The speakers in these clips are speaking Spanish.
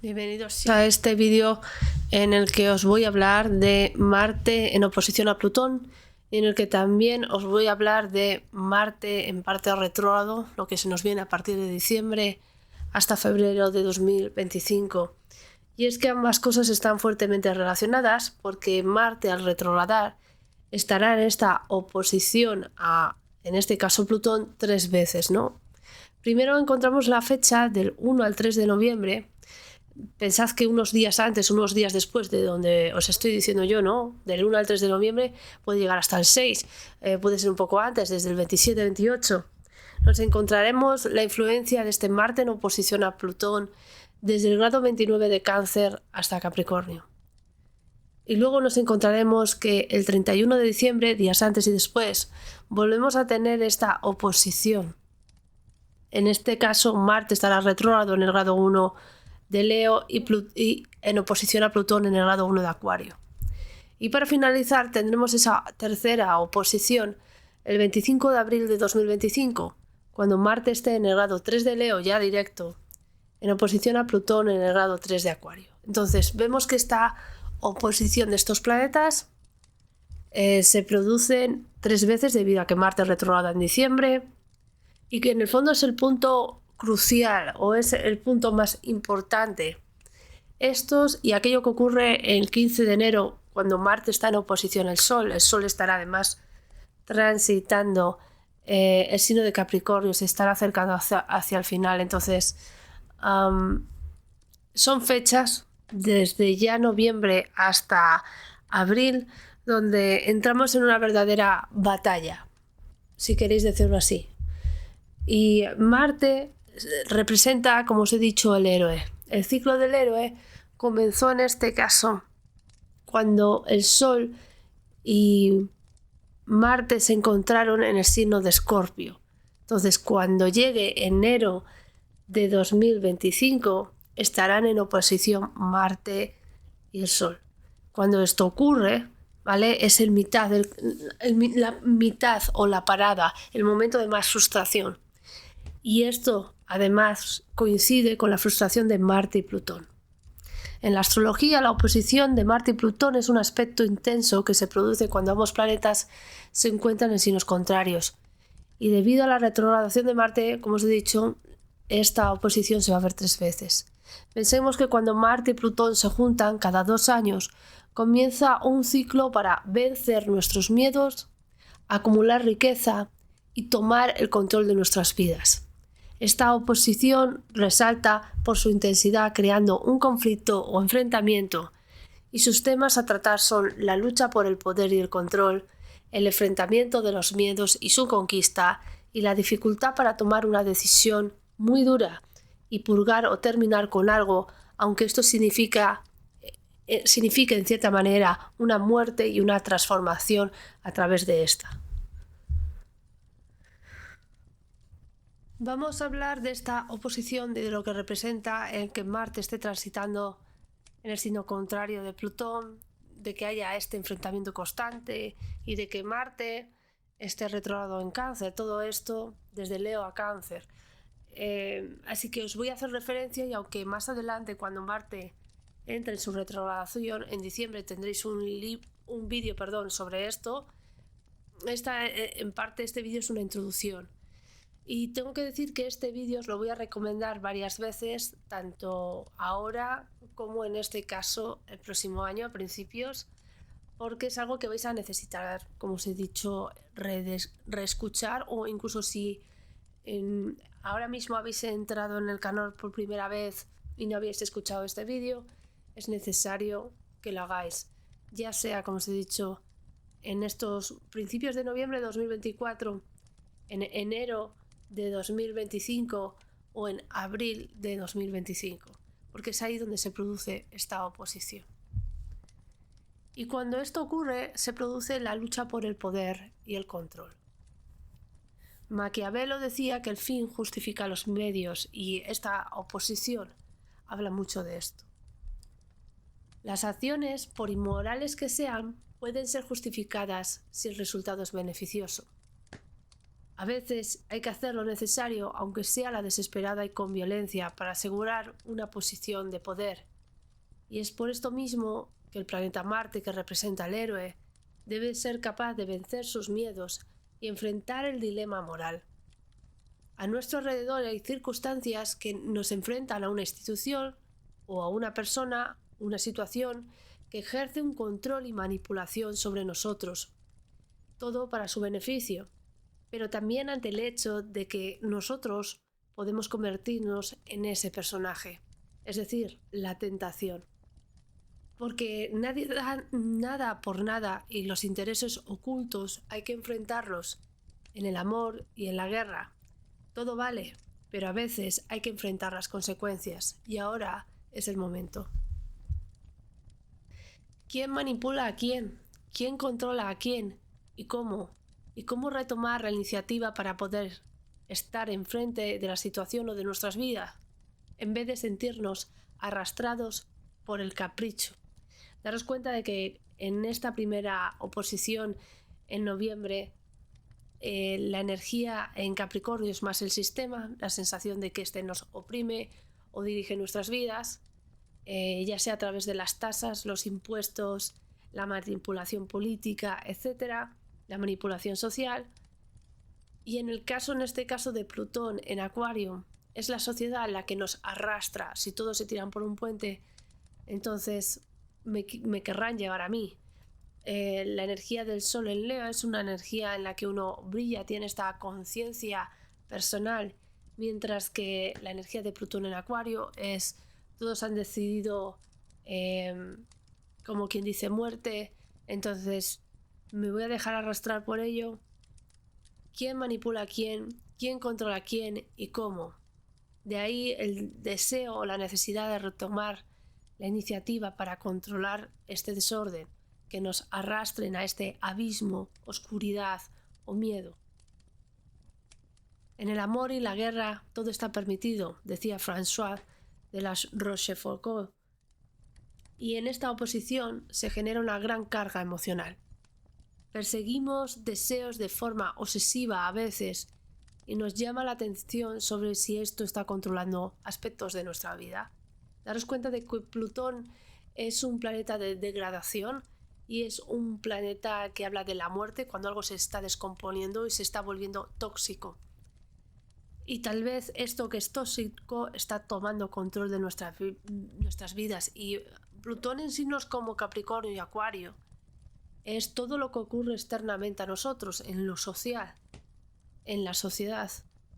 Bienvenidos a este vídeo en el que os voy a hablar de Marte en oposición a Plutón y en el que también os voy a hablar de Marte en parte retrógrado, lo que se nos viene a partir de diciembre hasta febrero de 2025. Y es que ambas cosas están fuertemente relacionadas porque Marte al retrogradar estará en esta oposición a, en este caso, Plutón 3 veces, ¿no? Primero encontramos la fecha del 1 al 3 de noviembre. Pensad que unos días antes, unos días después de donde os estoy diciendo yo, ¿no? Del 1 al 3 de noviembre puede llegar hasta el 6, puede ser un poco antes, desde el 27-28. Nos encontraremos la influencia de este Marte en oposición a Plutón desde el grado 29 de Cáncer hasta Capricornio. Y luego nos encontraremos que el 31 de diciembre, días antes y después, volvemos a tener esta oposición. En este caso, Marte estará retrógrado en el grado 1 de Leo y en oposición a Plutón en el grado 1 de Acuario. Y para finalizar tendremos esa tercera oposición el 25 de abril de 2025, cuando Marte esté en el grado 3 de Leo ya directo, en oposición a Plutón en el grado 3 de Acuario. Entonces vemos que esta oposición de estos planetas se producen 3 veces debido a que Marte retrógrada en diciembre y que en el fondo es el punto crucial o es el punto más importante. Estos y aquello que ocurre el 15 de enero cuando Marte está en oposición al Sol. El Sol estará además transitando el signo de Capricornio, se estará acercando hacia el final. Entonces son fechas desde ya noviembre hasta abril donde entramos en una verdadera batalla, si queréis decirlo así. Y Marte representa, como os he dicho, el héroe. El ciclo del héroe comenzó en este caso cuando el Sol y Marte se encontraron en el signo de Escorpio. Entonces, cuando llegue enero de 2025, estarán en oposición Marte y el Sol. Cuando esto ocurre, ¿vale? Es la mitad o la parada, el momento de más frustración. Y esto, además, coincide con la frustración de Marte y Plutón. En la astrología, la oposición de Marte y Plutón es un aspecto intenso que se produce cuando ambos planetas se encuentran en signos contrarios. Y debido a la retrogradación de Marte, como os he dicho, esta oposición se va a ver 3 veces. Pensemos que cuando Marte y Plutón se juntan cada 2 años, comienza un ciclo para vencer nuestros miedos, acumular riqueza y tomar el control de nuestras vidas. Esta oposición resalta por su intensidad, creando un conflicto o enfrentamiento, y sus temas a tratar son la lucha por el poder y el control, el enfrentamiento de los miedos y su conquista, y la dificultad para tomar una decisión muy dura y purgar o terminar con algo, aunque esto signifique en cierta manera una muerte y una transformación a través de esta. Vamos a hablar de esta oposición, de lo que representa el que Marte esté transitando en el signo contrario de Plutón, de que haya este enfrentamiento constante y de que Marte esté retrógrado en Cáncer. Todo esto desde Leo a Cáncer. Así que os voy a hacer referencia, y aunque más adelante, cuando Marte entre en su retrogradación en diciembre, tendréis un vídeo sobre esto, en parte este vídeo es una introducción. Y tengo que decir que este vídeo os lo voy a recomendar varias veces, tanto ahora como en este caso el próximo año a principios, porque es algo que vais a necesitar, como os he dicho, reescuchar, o incluso si ahora mismo habéis entrado en el canal por primera vez y no habéis escuchado este vídeo, es necesario que lo hagáis, ya sea, como os he dicho, en estos principios de noviembre de 2024, en enero de 2025 o en abril de 2025, porque es ahí donde se produce esta oposición. Y cuando esto ocurre, se produce la lucha por el poder y el control. Maquiavelo decía que el fin justifica los medios, y esta oposición habla mucho de esto. Las acciones, por inmorales que sean, pueden ser justificadas si el resultado es beneficioso. A veces hay que hacer lo necesario, aunque sea la desesperada y con violencia, para asegurar una posición de poder. Y es por esto mismo que el planeta Marte, que representa al héroe, debe ser capaz de vencer sus miedos y enfrentar el dilema moral. A nuestro alrededor hay circunstancias que nos enfrentan a una institución o a una persona, una situación que ejerce un control y manipulación sobre nosotros, todo para su beneficio, pero también ante el hecho de que nosotros podemos convertirnos en ese personaje, es decir, la tentación. Porque nadie da nada por nada y los intereses ocultos hay que enfrentarlos en el amor y en la guerra. Todo vale, pero a veces hay que enfrentar las consecuencias y ahora es el momento. ¿Quién manipula a quién? ¿Quién controla a quién? ¿Y cómo? ¿Y cómo retomar la iniciativa para poder estar enfrente de la situación o de nuestras vidas, en vez de sentirnos arrastrados por el capricho? Daros cuenta de que en esta primera oposición en noviembre, la energía en Capricornio es más el sistema, la sensación de que este nos oprime o dirige nuestras vidas, ya sea a través de las tasas, los impuestos, la manipulación política, etcétera, la manipulación social. Y en este caso de Plutón en Acuario, es la sociedad la que nos arrastra. Si todos se tiran por un puente, entonces me querrán llevar a mí. La energía del Sol en Leo es una energía en la que uno brilla, tiene esta conciencia personal, mientras que la energía de Plutón en Acuario es todos han decidido, como quien dice, muerte, entonces me voy a dejar arrastrar por ello. ¿Quién manipula a quién? ¿Quién controla a quién? ¿Y cómo? De ahí el deseo o la necesidad de retomar la iniciativa para controlar este desorden, que nos arrastren a este abismo, oscuridad o miedo. En el amor y la guerra todo está permitido, decía François de la Rochefoucauld, y en esta oposición se genera una gran carga emocional. Perseguimos deseos de forma obsesiva a veces y nos llama la atención sobre si esto está controlando aspectos de nuestra vida. Daros cuenta de que Plutón es un planeta de degradación y es un planeta que habla de la muerte cuando algo se está descomponiendo y se está volviendo tóxico. Y tal vez esto que es tóxico está tomando control de nuestras vidas. Y Plutón en signos como Capricornio y Acuario es todo lo que ocurre externamente a nosotros, en lo social, en la sociedad.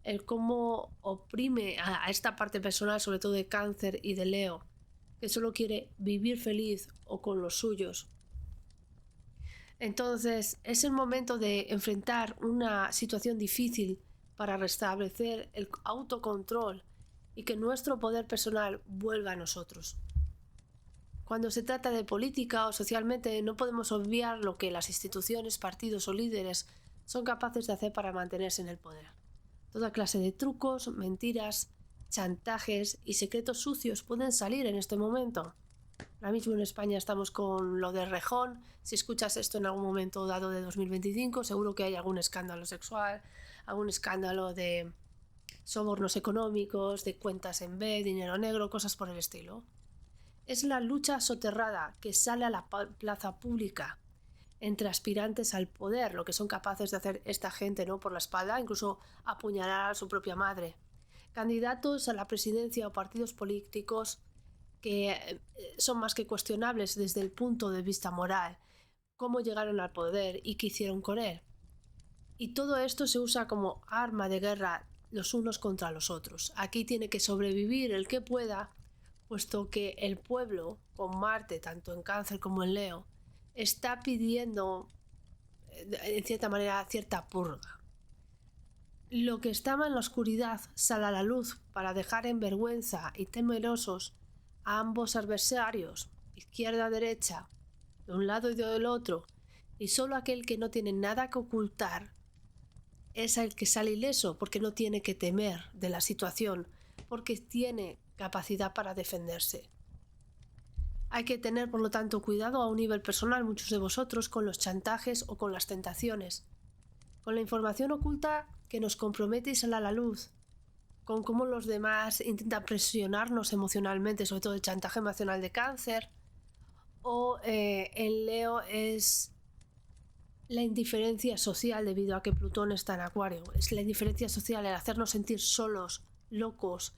El cómo oprime a esta parte personal, sobre todo de Cáncer y de Leo, que solo quiere vivir feliz o con los suyos. Entonces es el momento de enfrentar una situación difícil para restablecer el autocontrol y que nuestro poder personal vuelva a nosotros. Cuando se trata de política o socialmente, no podemos obviar lo que las instituciones, partidos o líderes son capaces de hacer para mantenerse en el poder. Toda clase de trucos, mentiras, chantajes y secretos sucios pueden salir en este momento. Ahora mismo en España estamos con lo de Rejón. Si escuchas esto en algún momento dado de 2025, seguro que hay algún escándalo sexual, algún escándalo de sobornos económicos, de cuentas en B, dinero negro, cosas por el estilo. Es la lucha soterrada que sale a la plaza pública entre aspirantes al poder, lo que son capaces de hacer esta gente, ¿no?, por la espalda, incluso apuñalar a su propia madre. Candidatos a la presidencia o partidos políticos que son más que cuestionables desde el punto de vista moral, cómo llegaron al poder y qué hicieron con él. Y todo esto se usa como arma de guerra los unos contra los otros. Aquí tiene que sobrevivir el que pueda, puesto que el pueblo, con Marte, tanto en Cáncer como en Leo, está pidiendo, en cierta manera, cierta purga. Lo que estaba en la oscuridad sale a la luz para dejar en vergüenza y temerosos a ambos adversarios, izquierda-derecha, de un lado y del otro, y solo aquel que no tiene nada que ocultar es el que sale ileso, porque no tiene que temer de la situación, porque tiene capacidad para defenderse. Hay que tener, por lo tanto, cuidado a un nivel personal, muchos de vosotros, con los chantajes o con las tentaciones. con la información oculta que nos compromete y sale a la luz, con cómo los demás intentan presionarnos emocionalmente, sobre todo el chantaje emocional de Cáncer, o en Leo es la indiferencia social debido a que Plutón está en Acuario. Es la indiferencia social, el hacernos sentir solos, locos,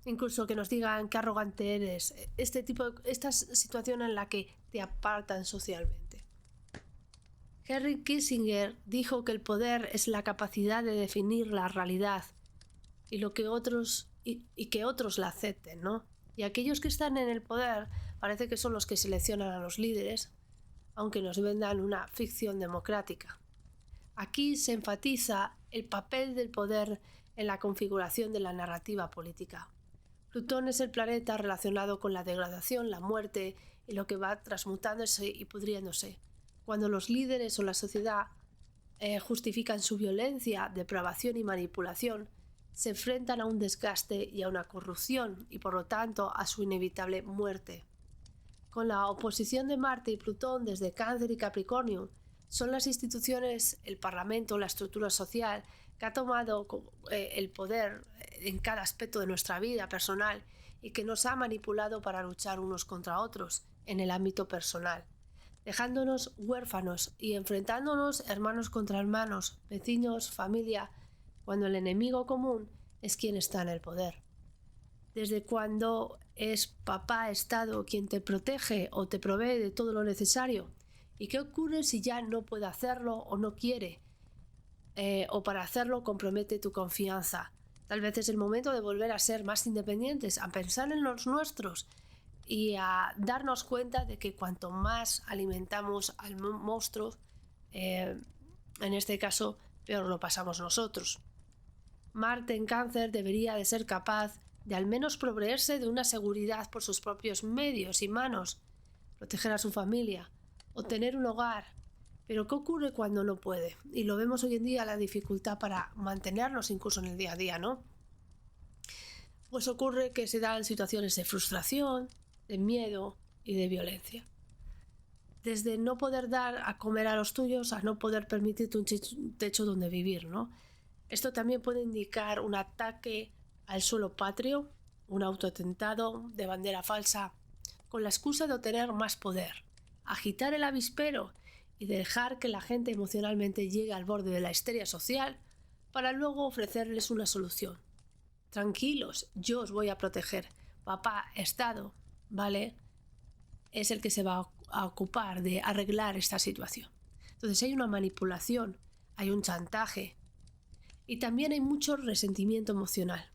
incluso que nos digan qué arrogante eres. Esta situación en la que te apartan socialmente. Henry Kissinger dijo que el poder es la capacidad de definir la realidad y que otros la acepten, ¿no? Y aquellos que están en el poder parece que son los que seleccionan a los líderes, aunque nos vendan una ficción democrática. Aquí se enfatiza el papel del poder en la configuración de la narrativa política. Plutón es el planeta relacionado con la degradación, la muerte y lo que va transmutándose y pudriéndose. Cuando los líderes o la sociedad justifican su violencia, depravación y manipulación, se enfrentan a un desgaste y a una corrupción y por lo tanto a su inevitable muerte. Con la oposición de Marte y Plutón desde Cáncer y Capricornio, son las instituciones, el Parlamento, la estructura social que ha tomado el poder en cada aspecto de nuestra vida personal y que nos ha manipulado para luchar unos contra otros en el ámbito personal, dejándonos huérfanos y enfrentándonos hermanos contra hermanos, vecinos, familia, cuando el enemigo común es quien está en el poder. Desde cuando es papá Estado quien te protege o te provee de todo lo necesario. ¿Y qué ocurre si ya no puede hacerlo o no quiere? O para hacerlo compromete tu confianza. Tal vez es el momento de volver a ser más independientes, a pensar en los nuestros y a darnos cuenta de que cuanto más alimentamos al monstruo, en este caso, peor lo pasamos nosotros. Marte en Cáncer debería de ser capaz de al menos proveerse de una seguridad por sus propios medios y manos, proteger a su familia o tener un hogar. Pero ¿qué ocurre cuando no puede? Y lo vemos hoy en día, la dificultad para mantenernos incluso en el día a día, ¿no? Pues ocurre que se dan situaciones de frustración, de miedo y de violencia. Desde no poder dar a comer a los tuyos a no poder permitirte un techo donde vivir, ¿no? Esto también puede indicar un ataque al suelo patrio, un autoatentado de bandera falsa, con la excusa de obtener más poder, agitar el avispero y dejar que la gente emocionalmente llegue al borde de la histeria social para luego ofrecerles una solución. Tranquilos, yo os voy a proteger. Papá, Estado, ¿vale? Es el que se va a ocupar de arreglar esta situación. Entonces hay una manipulación, hay un chantaje y también hay mucho resentimiento emocional.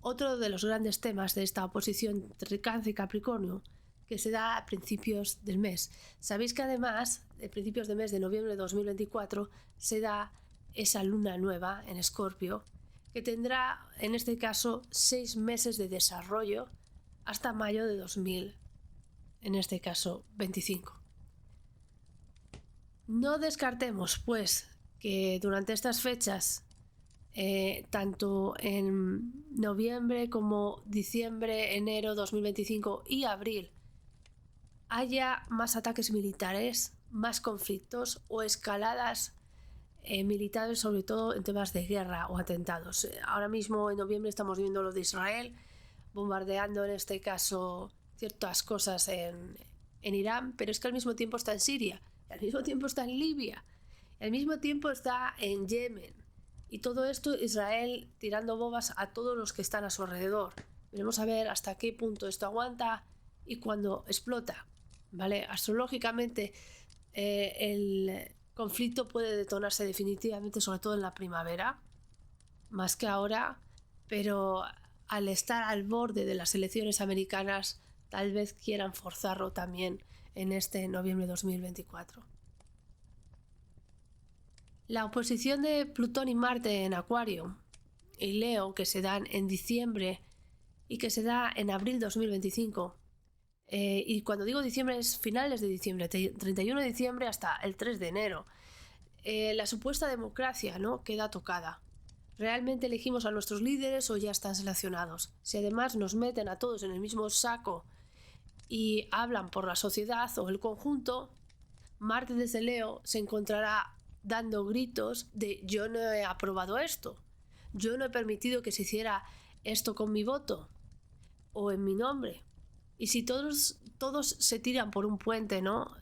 Otro de los grandes temas de esta oposición entre Cáncer y Capricornio que se da a principios del mes. Sabéis que además, a principios del mes de noviembre de 2024, se da esa luna nueva en Escorpio, que tendrá, en este caso, 6 meses de desarrollo hasta mayo de 2000, en este caso, 25. No descartemos, pues, que durante estas fechas, tanto en noviembre como diciembre, enero 2025 y abril, haya más ataques militares, más conflictos o escaladas militares, sobre todo en temas de guerra o atentados. Ahora mismo en noviembre estamos viendo lo de Israel, bombardeando en este caso ciertas cosas en Irán, pero es que al mismo tiempo está en Siria, al mismo tiempo está en Libia, al mismo tiempo está en Yemen. Y todo esto Israel tirando bombas a todos los que están a su alrededor. Veremos a ver hasta qué punto esto aguanta y cuando explota, ¿vale? Astrológicamente el conflicto puede detonarse definitivamente, sobre todo en la primavera, más que ahora, pero al estar al borde de las elecciones americanas, tal vez quieran forzarlo también en este noviembre de 2024. La oposición de Plutón y Marte en Acuario y Leo, que se dan en diciembre y que se da en abril 2025, y cuando digo diciembre es finales de diciembre, 31 de diciembre hasta el 3 de enero. La supuesta democracia, ¿no?, queda tocada. ¿Realmente elegimos a nuestros líderes o ya están seleccionados? Si además nos meten a todos en el mismo saco y hablan por la sociedad o el conjunto, Marte desde Leo se encontrará dando gritos de yo no he aprobado esto, yo no he permitido que se hiciera esto con mi voto o en mi nombre. Y si todos se tiran por un puente, ¿no?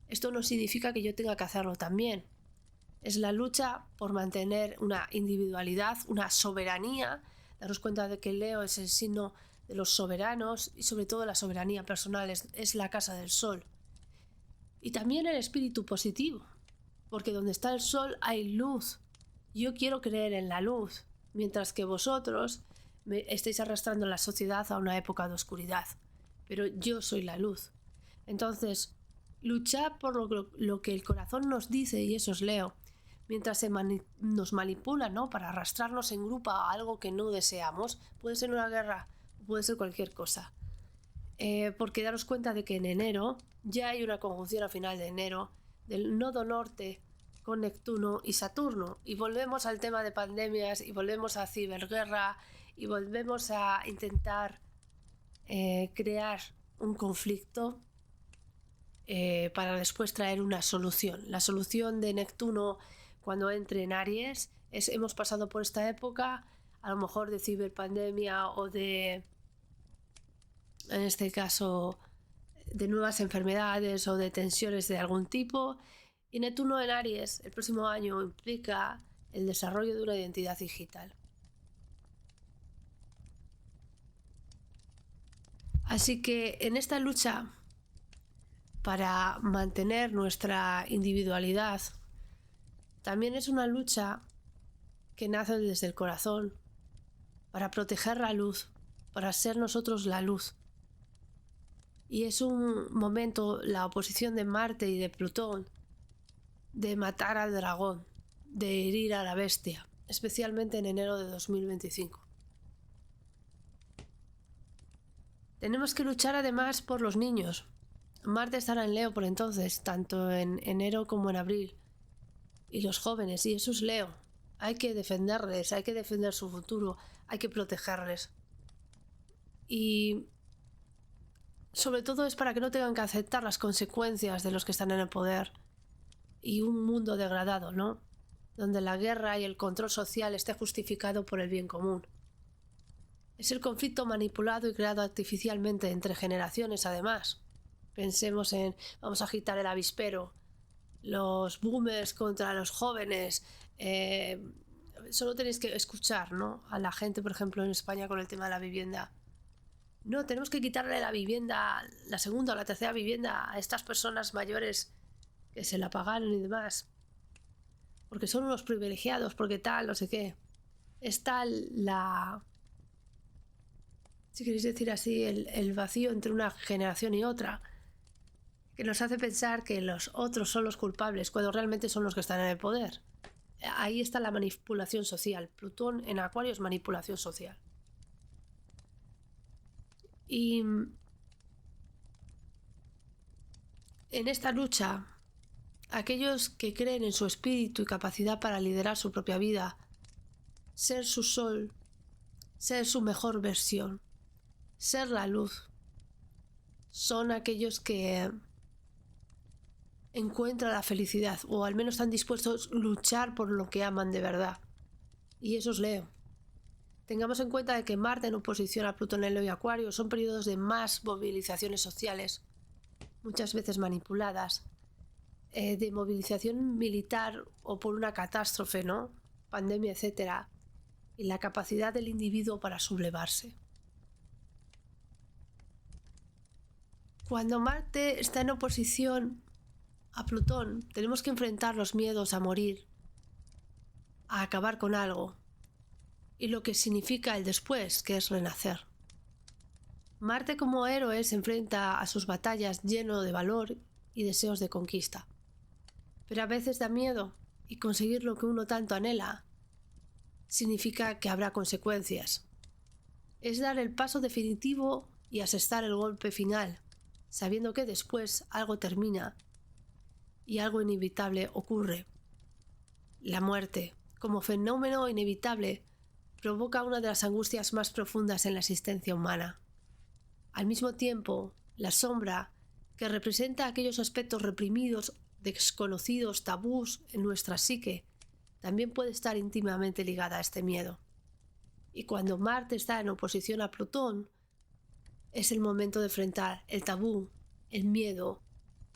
Esto no significa que yo tenga que hacerlo también. Es la lucha por mantener una individualidad, una soberanía. Daros cuenta de que Leo es el signo de los soberanos y sobre todo la soberanía personal, es la casa del sol. Y también el espíritu positivo, porque donde está el sol hay luz. Yo quiero creer en la luz, mientras que vosotros estáis arrastrando la sociedad a una época de oscuridad. Pero yo soy la luz. Entonces, luchad por lo que el corazón nos dice, y eso es Leo, mientras nos manipulan, ¿no? Para arrastrarnos en grupo a algo que no deseamos. Puede ser una guerra, puede ser cualquier cosa. Porque daros cuenta de que en enero ya hay una conjunción a final de enero del nodo norte con Neptuno y Saturno, y volvemos al tema de pandemias y volvemos a ciberguerra y volvemos a intentar crear un conflicto para después traer una solución. La solución de Neptuno cuando entre en Aries es: hemos pasado por esta época, a lo mejor de ciberpandemia o de, en este caso, de nuevas enfermedades o de tensiones de algún tipo. Y Neptuno en Aries el próximo año implica el desarrollo de una identidad digital. Así que en esta lucha para mantener nuestra individualidad, también es una lucha que nace desde el corazón, para proteger la luz, para ser nosotros la luz. Y es un momento, la oposición de Marte y de Plutón, de matar al dragón, de herir a la bestia, especialmente en enero de 2025. Tenemos que luchar además por los niños. Marte estará en Leo por entonces, tanto en enero como en abril. Y los jóvenes, y eso es Leo. Hay que defenderles, hay que defender su futuro, hay que protegerles. Y sobre todo es para que no tengan que aceptar las consecuencias de los que están en el poder. Y un mundo degradado, ¿no? Donde la guerra y el control social esté justificado por el bien común. Es el conflicto manipulado y creado artificialmente entre generaciones, además. Pensemos en, vamos a agitar el avispero, los boomers contra los jóvenes. Solo tenéis que escuchar, ¿no? A la gente, por ejemplo, en España con el tema de la vivienda. No, tenemos que quitarle la vivienda, la segunda o la tercera vivienda a estas personas mayores que se la pagaron y demás, porque son unos privilegiados, porque tal, no sé qué. Es tal la, si queréis decir así, el vacío entre una generación y otra, que nos hace pensar que los otros son los culpables cuando realmente son los que están en el poder. Ahí está la manipulación social. Plutón en Acuario es manipulación social. Y en esta lucha, aquellos que creen en su espíritu y capacidad para liderar su propia vida, ser su sol, ser su mejor versión, ser la luz, son aquellos que encuentran la felicidad, o al menos están dispuestos a luchar por lo que aman de verdad. Y eso os leo. Tengamos en cuenta de que Marte en oposición a Plutón en Leo y Acuario son periodos de más movilizaciones sociales, muchas veces manipuladas, de movilización militar o por una catástrofe, ¿no? Pandemia, etc. Y la capacidad del individuo para sublevarse. Cuando Marte está en oposición a Plutón, tenemos que enfrentar los miedos a morir, a acabar con algo, y lo que significa el después, que es renacer. Marte como héroe se enfrenta a sus batallas lleno de valor y deseos de conquista. Pero a veces da miedo, y conseguir lo que uno tanto anhela significa que habrá consecuencias. Es dar el paso definitivo y asestar el golpe final, sabiendo que después algo termina y algo inevitable ocurre. La muerte, como fenómeno inevitable, provoca una de las angustias más profundas en la existencia humana. Al mismo tiempo, la sombra, que representa aquellos aspectos reprimidos desconocidos, tabús en nuestra psique, también puede estar íntimamente ligada a este miedo. Y cuando Marte está en oposición a Plutón, es el momento de enfrentar el tabú, el miedo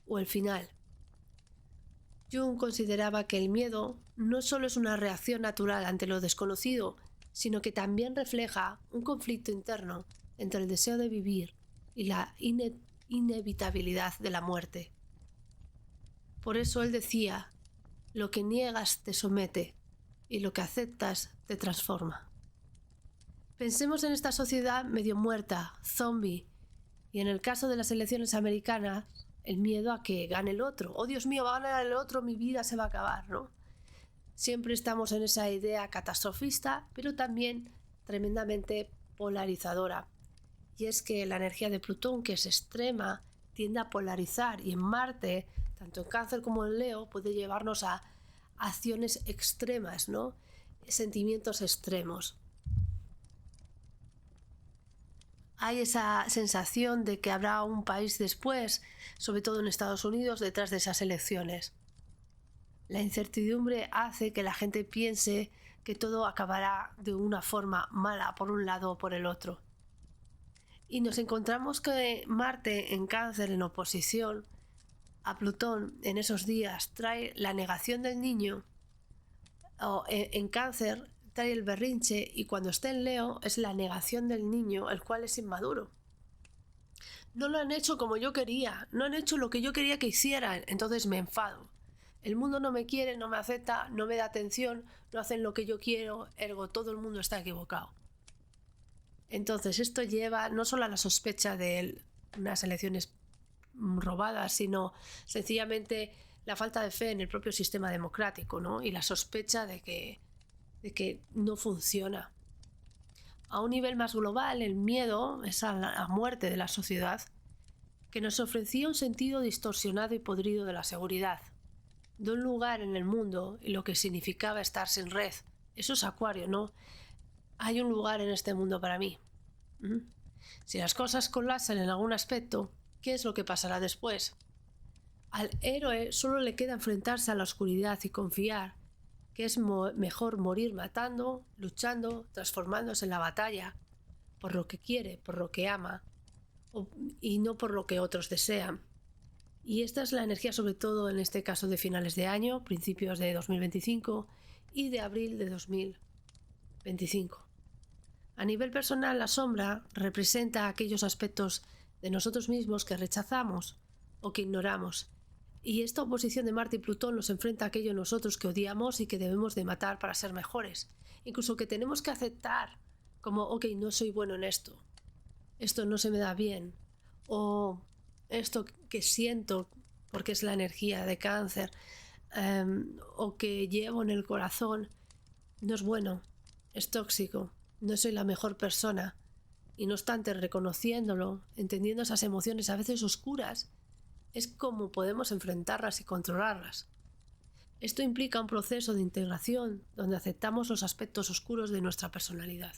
o el final. Jung consideraba que el miedo no solo es una reacción natural ante lo desconocido, sino que también refleja un conflicto interno entre el deseo de vivir y la inevitabilidad de la muerte. Por eso él decía, lo que niegas te somete y lo que aceptas te transforma. Pensemos en esta sociedad medio muerta, zombie, y en el caso de las elecciones americanas, el miedo a que gane el otro. Oh, Dios mío, va a ganar el otro, mi vida se va a acabar, ¿no? Siempre estamos en esa idea catastrofista, pero también tremendamente polarizadora. Y es que la energía de Plutón, que es extrema, tiende a polarizar, y en Marte, tanto en Cáncer como en Leo, puede llevarnos a acciones extremas, ¿no? Sentimientos extremos. Hay esa sensación de que habrá un país después, sobre todo en Estados Unidos, detrás de esas elecciones. La incertidumbre hace que la gente piense que todo acabará de una forma mala por un lado o por el otro. Y nos encontramos que Marte en Cáncer en oposición a Plutón en esos días trae la negación del niño, o en Cáncer trae el berrinche, y cuando esté en Leo es la negación del niño, el cual es inmaduro. No lo han hecho como yo quería, no han hecho lo que yo quería que hicieran, entonces me enfado. El mundo no me quiere, no me acepta, no me da atención, no hacen lo que yo quiero, ergo todo el mundo está equivocado. Entonces esto lleva no solo a la sospecha de unas elecciones robadas, sino sencillamente la falta de fe en el propio sistema democrático, ¿no? Y la sospecha de que no funciona. A un nivel más global, el miedo es a la muerte de la sociedad, que nos ofrecía un sentido distorsionado y podrido de la seguridad, de un lugar en el mundo y lo que significaba estar sin red. Eso es Acuario, ¿no? Hay un lugar en este mundo para mí. Si las cosas colapsan en algún aspecto, ¿qué es lo que pasará después? Al héroe solo le queda enfrentarse a la oscuridad y confiar que es mejor morir matando, luchando, transformándose en la batalla, por lo que quiere, por lo que ama, y no por lo que otros desean. Y esta es la energía, sobre todo en este caso, de finales de año, principios de 2025 y de abril de 2025. A nivel personal, la sombra representa aquellos aspectos de nosotros mismos que rechazamos o que ignoramos. Y esta oposición de Marte y Plutón nos enfrenta a aquello en nosotros que odiamos y que debemos de matar para ser mejores. Incluso que tenemos que aceptar como, ok, no soy bueno en esto no se me da bien, o esto que siento porque es la energía de Cáncer, o que llevo en el corazón, no es bueno, es tóxico, no soy la mejor persona. Y no obstante, reconociéndolo, entendiendo esas emociones a veces oscuras, es como podemos enfrentarlas y controlarlas. Esto implica un proceso de integración donde aceptamos los aspectos oscuros de nuestra personalidad.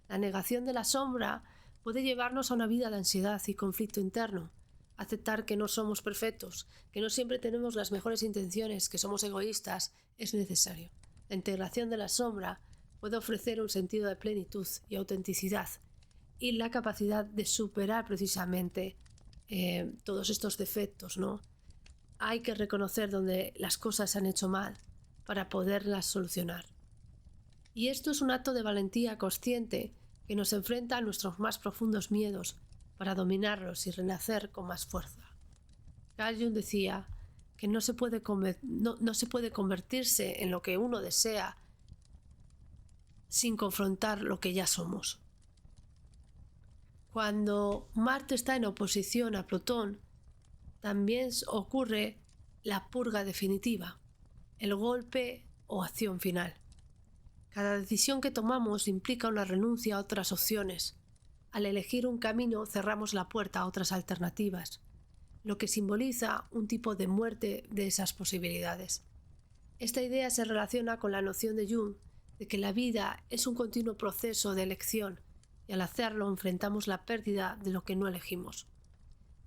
La negación de la sombra puede llevarnos a una vida de ansiedad y conflicto interno. Aceptar que no somos perfectos, que no siempre tenemos las mejores intenciones, que somos egoístas, es necesario. La integración de la sombra puede ofrecer un sentido de plenitud y autenticidad y la capacidad de superar precisamente todos estos defectos, ¿no? Hay que reconocer donde las cosas se han hecho mal para poderlas solucionar. Y esto es un acto de valentía consciente que nos enfrenta a nuestros más profundos miedos para dominarlos y renacer con más fuerza. Carl Jung decía que no se puede convertirse en lo que uno desea sin confrontar lo que ya somos. Cuando Marte está en oposición a Plutón, también ocurre la purga definitiva, el golpe o acción final. Cada decisión que tomamos implica una renuncia a otras opciones. Al elegir un camino cerramos la puerta a otras alternativas, lo que simboliza un tipo de muerte de esas posibilidades. Esta idea se relaciona con la noción de Jung de que la vida es un continuo proceso de elección y al hacerlo enfrentamos la pérdida de lo que no elegimos.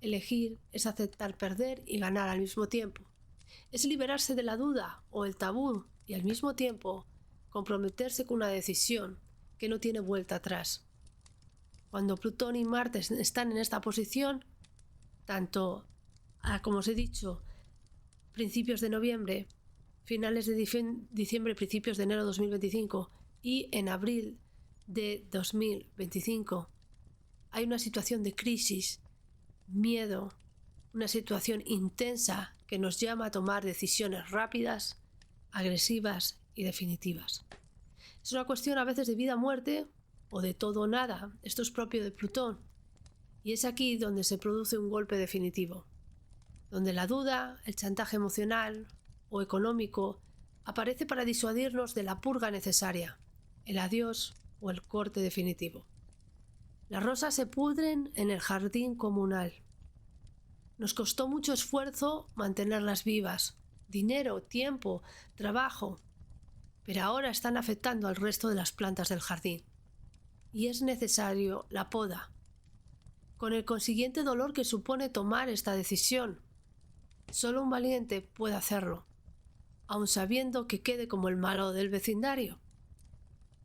Elegir es aceptar perder y ganar al mismo tiempo. Es liberarse de la duda o el tabú y al mismo tiempo comprometerse con una decisión que no tiene vuelta atrás. Cuando Plutón y Marte están en esta posición, tanto, como os he dicho, principios de noviembre, finales de diciembre, principios de enero de 2025 y en abril de 2025, hay una situación de crisis, miedo, una situación intensa que nos llama a tomar decisiones rápidas, agresivas y definitivas. Es una cuestión a veces de vida o muerte o de todo o nada. Esto es propio de Plutón. Y es aquí donde se produce un golpe definitivo, donde la duda, el chantaje emocional o económico aparece para disuadirnos de la purga necesaria, el adiós o el corte definitivo. Las rosas se pudren en el jardín comunal. Nos costó mucho esfuerzo mantenerlas vivas, dinero, tiempo, trabajo, pero ahora están afectando al resto de las plantas del jardín. Y es necesario la poda, con el consiguiente dolor que supone tomar esta decisión. Solo un valiente puede hacerlo, aun sabiendo que quede como el malo del vecindario.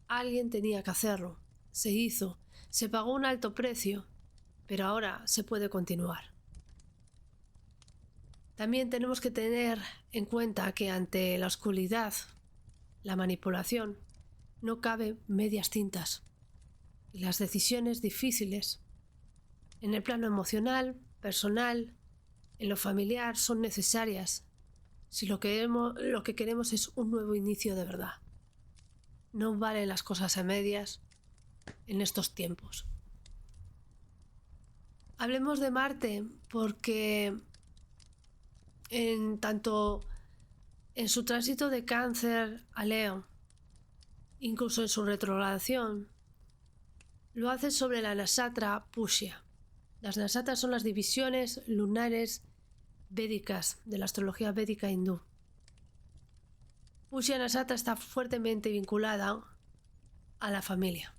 Alguien tenía que hacerlo, se hizo, se pagó un alto precio, pero ahora se puede continuar. También tenemos que tener en cuenta que ante la oscuridad, la manipulación, no cabe medias tintas y las decisiones difíciles en el plano emocional, personal, en lo familiar son necesarias si lo que queremos es un nuevo inicio de verdad. No valen las cosas a medias en estos tiempos. Hablemos de Marte porque tanto en su tránsito de Cáncer a Leo, incluso en su retrogradación, lo hace sobre la Nasatra Pushya. Las Nasatas son las divisiones lunares védicas de la astrología védica hindú. Pushya Nasatra está fuertemente vinculada a la familia.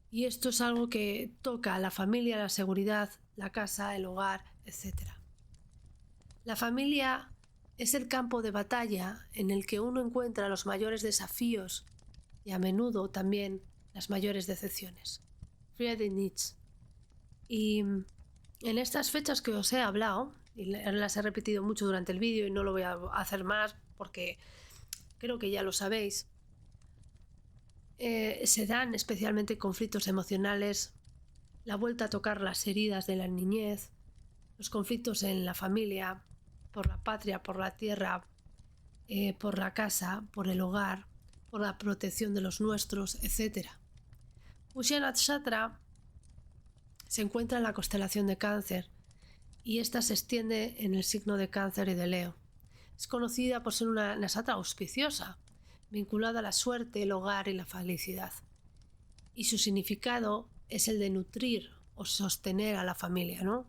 Y esto es algo que toca a la familia, la seguridad, la casa, el hogar, etc. La familia es el campo de batalla en el que uno encuentra los mayores desafíos y a menudo también las mayores decepciones. Friedrich Nietzsche. Y en estas fechas que os he hablado, y las he repetido mucho durante el vídeo y no lo voy a hacer más porque creo que ya lo sabéis, se dan especialmente conflictos emocionales, la vuelta a tocar las heridas de la niñez, los conflictos en la familia, por la patria, por la tierra, por la casa, por el hogar, por la protección de los nuestros, etc. Pushya Nakshatra se encuentra en la constelación de Cáncer y esta se extiende en el signo de Cáncer y de Leo. Es conocida por ser una nasatra auspiciosa, vinculada a la suerte, el hogar y la felicidad. Y su significado es el de nutrir o sostener a la familia, ¿no?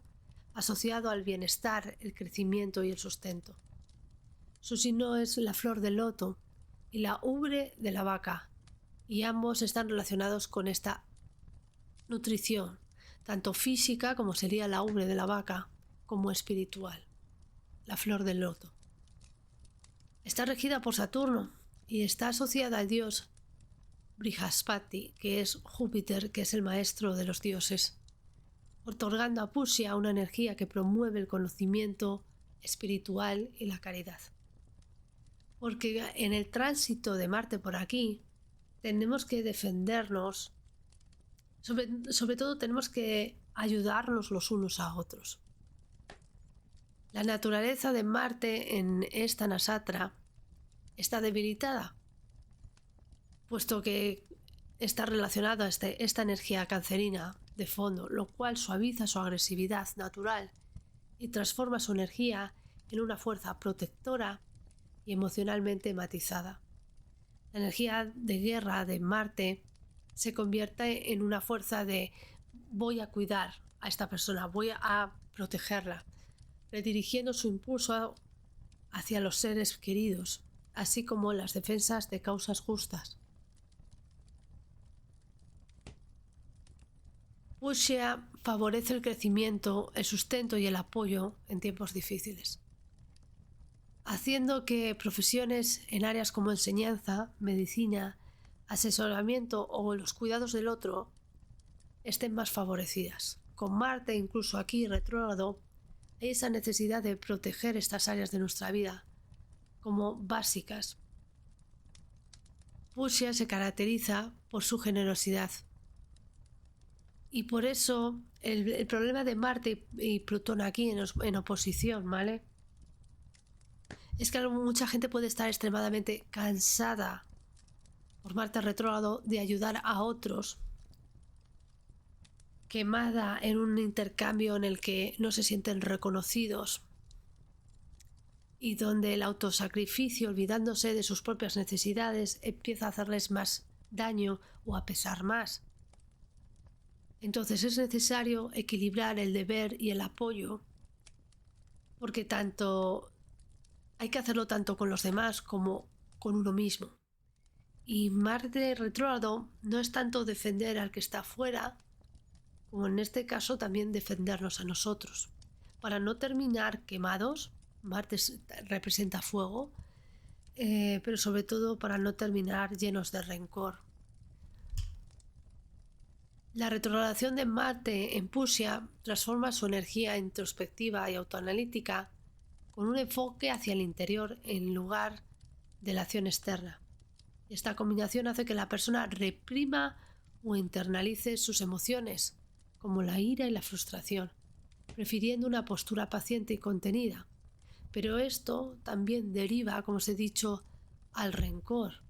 Asociado al bienestar, el crecimiento y el sustento. Su signo es la flor del loto y la ubre de la vaca, y ambos están relacionados con esta nutrición, tanto física, como sería la ubre de la vaca, como espiritual, la flor del loto. Está regida por Saturno y está asociada al dios Brihaspati, que es Júpiter, que es el maestro de los dioses, otorgando a Pushya una energía que promueve el conocimiento espiritual y la caridad. Porque en el tránsito de Marte por aquí tenemos que defendernos, sobre todo tenemos que ayudarnos los unos a otros. La naturaleza de Marte en esta Nasatra está debilitada, puesto que está relacionada a esta energía cancerina de fondo, lo cual suaviza su agresividad natural y transforma su energía en una fuerza protectora y emocionalmente matizada. La energía de guerra de Marte se convierte en una fuerza de voy a cuidar a esta persona, voy a protegerla, redirigiendo su impulso hacia los seres queridos, así como las defensas de causas justas. Pushya favorece el crecimiento, el sustento y el apoyo en tiempos difíciles. haciendo que profesiones en áreas como enseñanza, medicina, asesoramiento o los cuidados del otro estén más favorecidas. Con Marte, incluso aquí retrógrado, hay esa necesidad de proteger estas áreas de nuestra vida como básicas. Pusia se caracteriza por su generosidad. Y por eso el problema de Marte y Plutón aquí en oposición, ¿vale? Es que mucha gente puede estar extremadamente cansada por Marte retrógrado de ayudar a otros, quemada en un intercambio en el que no se sienten reconocidos y donde el autosacrificio, olvidándose de sus propias necesidades, empieza a hacerles más daño o a pesar más. Entonces es necesario equilibrar el deber y el apoyo, porque hay que hacerlo tanto con los demás como con uno mismo. Y Marte retrógrado no es tanto defender al que está afuera, como en este caso también defendernos a nosotros, para no terminar quemados. Marte representa fuego, pero sobre todo para no terminar llenos de rencor. La retrogradación de Marte en Pusia transforma su energía introspectiva y autoanalítica con un enfoque hacia el interior en lugar de la acción externa. Esta combinación hace que la persona reprima o internalice sus emociones, como la ira y la frustración, prefiriendo una postura paciente y contenida. Pero esto también deriva, como os he dicho, al rencor,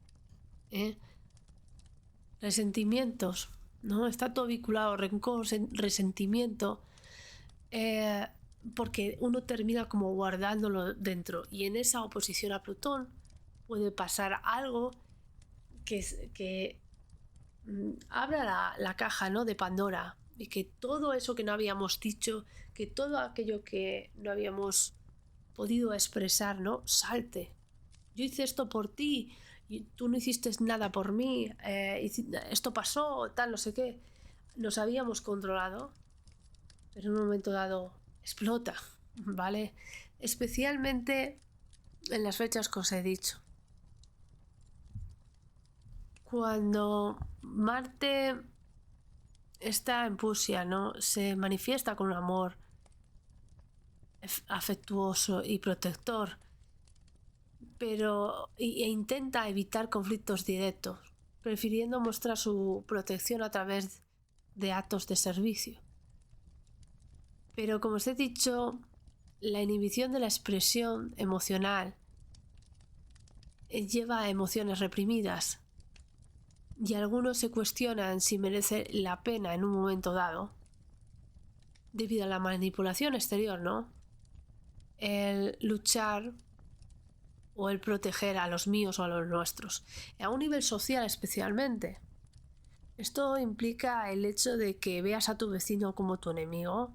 resentimientos, ¿no? Está todo vinculado, rencor, resentimiento, porque uno termina como guardándolo dentro, y en esa oposición a Plutón puede pasar algo que abra la caja, ¿no?, de Pandora, y que todo eso que no habíamos dicho, que todo aquello que no habíamos podido expresar, ¿no?, salte. Yo hice esto por ti y tú no hiciste nada por mí, esto pasó, tal, no sé qué. Nos habíamos controlado, pero en un momento dado explota, ¿vale? Especialmente en las fechas que os he dicho. Cuando Marte está en Pusia, ¿no?, se manifiesta con un amor afectuoso y protector, pero intenta evitar conflictos directos, prefiriendo mostrar su protección a través de actos de servicio. Pero como os he dicho, la inhibición de la expresión emocional lleva a emociones reprimidas, y algunos se cuestionan si merece la pena en un momento dado, debido a la manipulación exterior, ¿no?, el luchar o el proteger a los míos o a los nuestros, a un nivel social especialmente. Esto implica el hecho de que veas a tu vecino como tu enemigo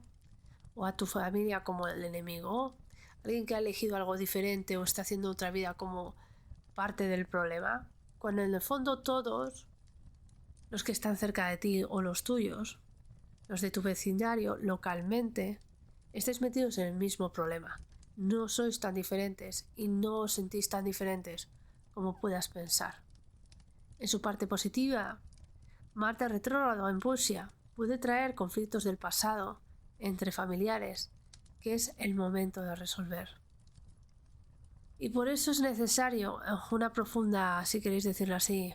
o a tu familia como el enemigo, alguien que ha elegido algo diferente o está haciendo otra vida como parte del problema, cuando en el fondo todos los que están cerca de ti o los tuyos, los de tu vecindario localmente, estáis metidos en el mismo problema. No sois tan diferentes y no os sentís tan diferentes como puedas pensar. En su parte positiva, Marte retrógrado en Pusia puede traer conflictos del pasado entre familiares, que es el momento de resolver. Y por eso es necesario una profunda, si queréis decirlo así,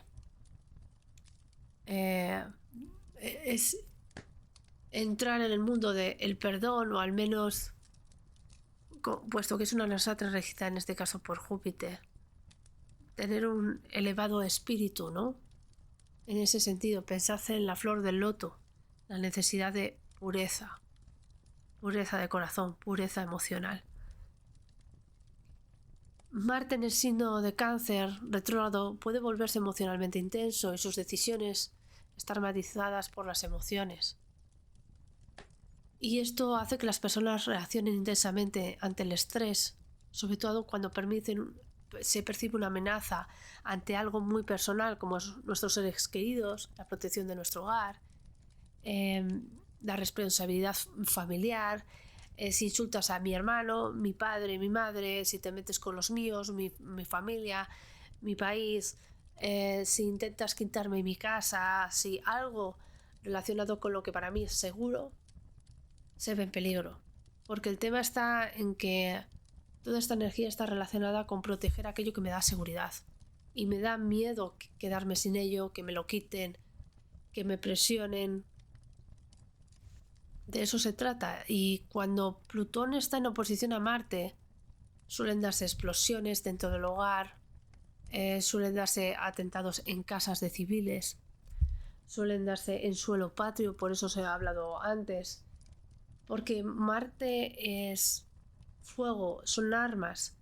es entrar en el mundo del perdón, o al menos, puesto que es una nosotras regida en este caso por Júpiter, tener un elevado espíritu, ¿no? En ese sentido, pensad en la flor del loto, la necesidad de pureza de corazón, pureza emocional. Marte en el signo de Cáncer retrógrado puede volverse emocionalmente intenso y sus decisiones estar matizadas por las emociones. Y esto hace que las personas reaccionen intensamente ante el estrés, sobre todo cuando se percibe una amenaza ante algo muy personal como nuestros seres queridos, la protección de nuestro hogar, la responsabilidad familiar, si insultas a mi hermano, mi padre, mi madre, si te metes con los míos, mi familia, mi país, si intentas quitarme mi casa, si algo relacionado con lo que para mí es seguro, se ve en peligro. Porque el tema está en que toda esta energía está relacionada con proteger aquello que me da seguridad. Y me da miedo quedarme sin ello, que me lo quiten, que me presionen. De eso se trata. Y cuando Plutón está en oposición a Marte, suelen darse explosiones dentro del hogar, suelen darse atentados en casas de civiles, suelen darse en suelo patrio, por eso se ha hablado antes. Porque Marte es fuego, son armas,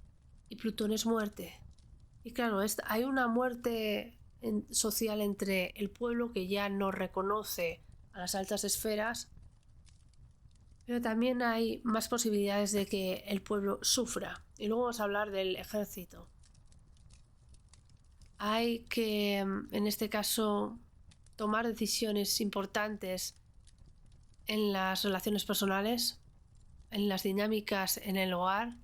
y Plutón es muerte. Y claro, hay una muerte social entre el pueblo que ya no reconoce a las altas esferas, pero también hay más posibilidades de que el pueblo sufra. Y luego vamos a hablar del ejército. Hay que, en este caso, tomar decisiones importantes en las relaciones personales, en las dinámicas en el hogar,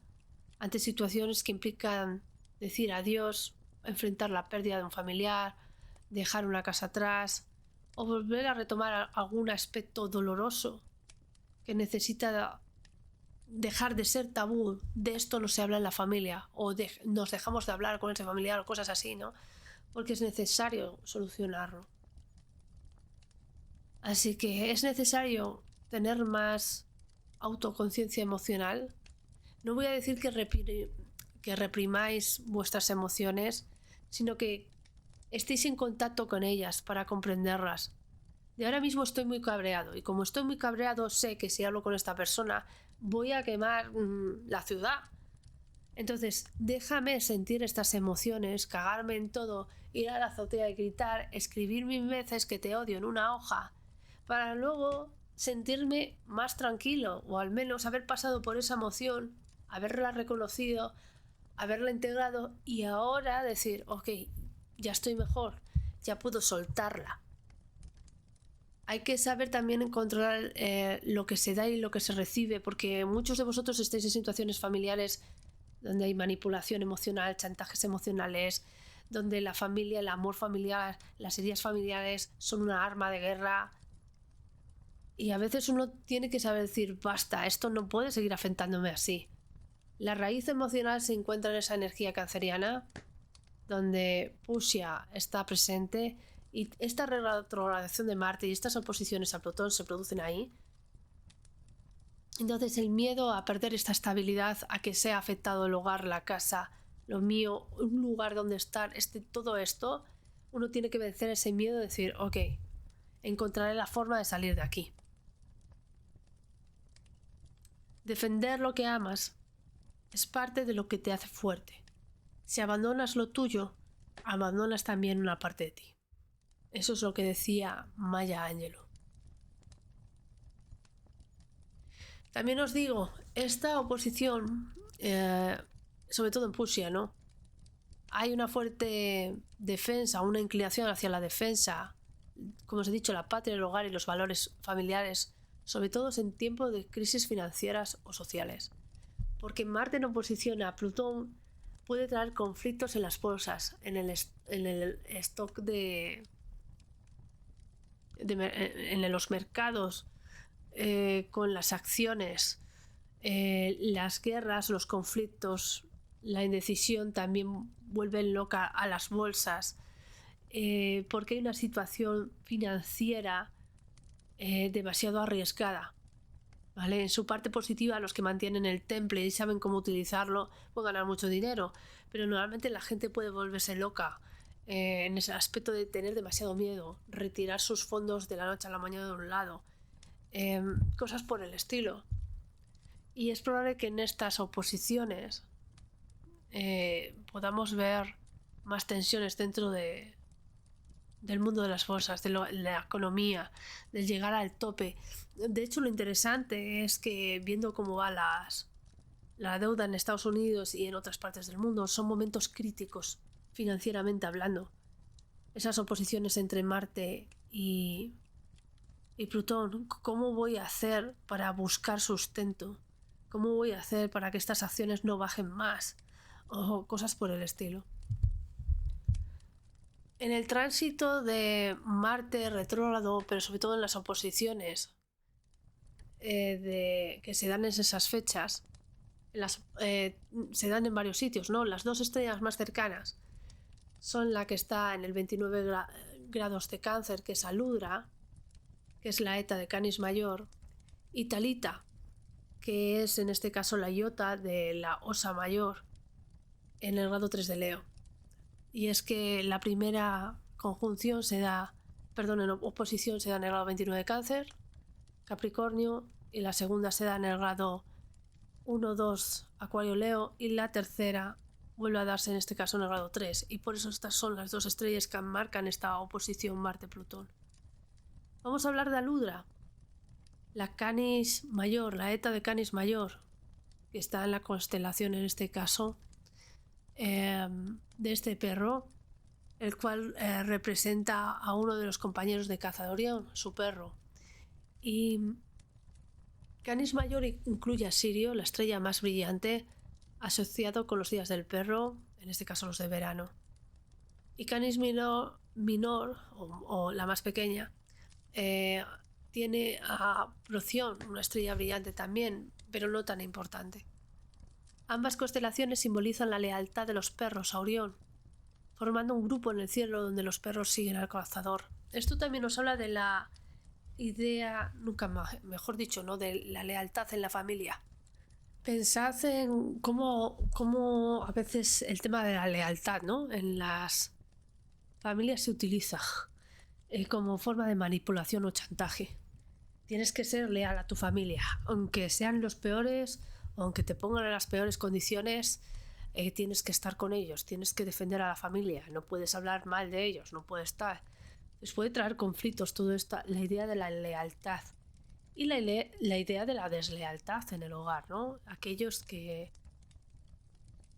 ante situaciones que implican decir adiós, enfrentar la pérdida de un familiar, dejar una casa atrás o volver a retomar algún aspecto doloroso que necesita dejar de ser tabú. De esto no se habla en la familia, o nos dejamos de hablar con ese familiar o cosas así, ¿no? Porque es necesario solucionarlo. Así que es necesario tener más autoconciencia emocional. No voy a decir que reprimáis vuestras emociones, sino que estéis en contacto con ellas para comprenderlas. De ahora mismo estoy muy cabreado, y como estoy muy cabreado sé que si hablo con esta persona voy a quemar la ciudad. Entonces déjame sentir estas emociones, cagarme en todo, ir a la azotea y gritar, escribir 1000 veces que te odio en una hoja, para luego sentirme más tranquilo, o al menos haber pasado por esa emoción, haberla reconocido, haberla integrado y ahora decir, ok, ya estoy mejor, ya puedo soltarla. Hay que saber también controlar lo que se da y lo que se recibe, porque muchos de vosotros estáis en situaciones familiares donde hay manipulación emocional, chantajes emocionales, donde la familia, el amor familiar, las heridas familiares son una arma de guerra. Y a veces uno tiene que saber decir, basta, esto no puede seguir afectándome así. La raíz emocional se encuentra en esa energía canceriana, donde Pushya está presente, y esta retrogradación de Marte y estas oposiciones a Plutón se producen ahí. Entonces el miedo a perder esta estabilidad, a que sea afectado el hogar, la casa, lo mío, un lugar donde estar, todo esto, uno tiene que vencer ese miedo y decir, ok, encontraré la forma de salir de aquí. Defender lo que amas es parte de lo que te hace fuerte. Si abandonas lo tuyo, abandonas también una parte de ti. Eso es lo que decía Maya Angelou. También os digo, esta oposición, sobre todo en Pushya, ¿no? Hay una fuerte defensa, una inclinación hacia la defensa, como os he dicho, la patria, el hogar y los valores familiares, sobre todo en tiempos de crisis financieras o sociales. Porque Marte en oposición a Plutón puede traer conflictos en las bolsas, en el stock en los mercados, con las acciones, las guerras, los conflictos, la indecisión también vuelven loca a las bolsas, porque hay una situación financiera demasiado arriesgada. ¿Vale? En su parte positiva, los que mantienen el temple y saben cómo utilizarlo pueden ganar mucho dinero, pero normalmente la gente puede volverse loca en ese aspecto de tener demasiado miedo, retirar sus fondos de la noche a la mañana de un lado, cosas por el estilo. Y es probable que en estas oposiciones podamos ver más tensiones dentro del mundo de las bolsas, de la economía, del llegar al tope. De hecho, lo interesante es que viendo cómo va la deuda en Estados Unidos y en otras partes del mundo, son momentos críticos financieramente hablando. Esas oposiciones entre Marte y Plutón, ¿cómo voy a hacer para buscar sustento? ¿Cómo voy a hacer para que estas acciones no bajen más? O cosas por el estilo. En el tránsito de Marte retrógrado, pero sobre todo en las oposiciones que se dan en esas fechas, se dan en varios sitios, ¿no? Las dos estrellas más cercanas son la que está en el 29 grados de Cáncer, que es Aludra, que es la Eta de Canis Mayor, y Talita, que es en este caso la Iota de la Osa Mayor, en el grado 3 de Leo. Y es que la primera conjunción en oposición se da en el grado 29 de Cáncer, Capricornio, y la segunda se da en el grado 1-2 Acuario Leo, y la tercera vuelve a darse en este caso en el grado 3, y por eso estas son las dos estrellas que marcan esta oposición Marte-Plutón. Vamos a hablar de Aludra, la Canis Mayor, la Eta de Canis Mayor, que está en la constelación en este caso de este perro, el cual representa a uno de los compañeros de caza de Orión, su perro. Y Canis Mayor incluye a Sirio, la estrella más brillante, asociado con los días del perro, en este caso los de verano. Y Canis Minor o la más pequeña, tiene a Procyon, una estrella brillante también, pero no tan importante. Ambas constelaciones simbolizan la lealtad de los perros a Orión, formando un grupo en el cielo donde los perros siguen al cazador. Esto también nos habla de la idea, nunca mejor dicho, ¿no?, de la lealtad en la familia. Pensad en cómo a veces el tema de la lealtad, ¿no?, en las familias se utiliza como forma de manipulación o chantaje. Tienes que ser leal a tu familia, aunque sean los peores, aunque te pongan en las peores condiciones, tienes que estar con ellos, tienes que defender a la familia, no puedes hablar mal de ellos, no puedes estar. Les puede traer conflictos todo esto, la idea de la lealtad y la idea de la deslealtad en el hogar, ¿no? Aquellos que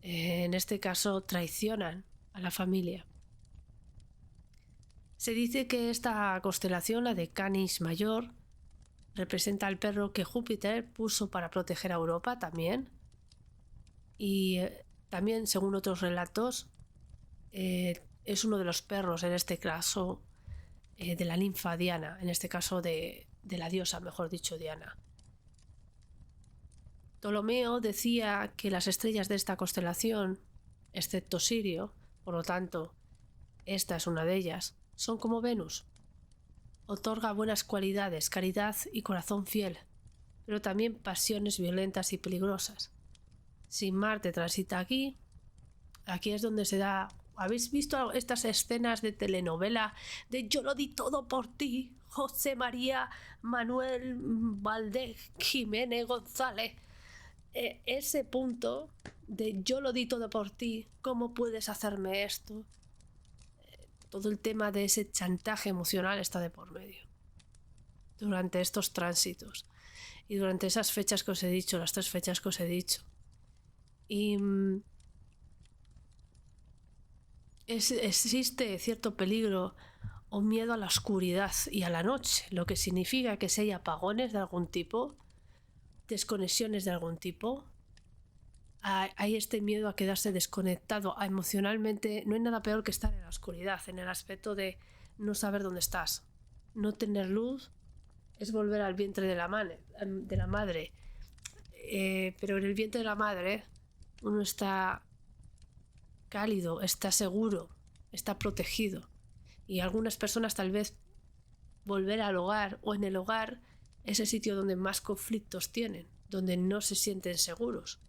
en este caso traicionan a la familia. Se dice que esta constelación, la de Canis Mayor, representa al perro que Júpiter puso para proteger a Europa también. Y también, según otros relatos, es uno de los perros, en este caso, de la ninfa Diana, en este caso de la diosa, mejor dicho, Diana. Ptolomeo decía que las estrellas de esta constelación, excepto Sirio, por lo tanto, esta es una de ellas, son como Venus. Otorga buenas cualidades, caridad y corazón fiel, pero también pasiones violentas y peligrosas. Si Marte transita aquí es donde se da... ¿Habéis visto estas escenas de telenovela de Yo lo di todo por ti, José María Manuel Valdés Jiménez González? Ese punto de yo lo di todo por ti, ¿cómo puedes hacerme esto? Todo el tema de ese chantaje emocional está de por medio durante estos tránsitos y durante esas fechas que os he dicho, las 3 fechas que os he dicho. Y existe cierto peligro o miedo a la oscuridad y a la noche, lo que significa que si hay apagones de algún tipo, desconexiones de algún tipo, hay este miedo a quedarse desconectado emocionalmente. No hay nada peor que estar en la oscuridad, en el aspecto de no saber dónde estás. No tener luz es volver al vientre de la madre. Pero en el vientre de la madre uno está cálido, está seguro, está protegido. Y algunas personas tal vez volver al hogar o en el hogar es el sitio donde más conflictos tienen, donde no se sienten seguros.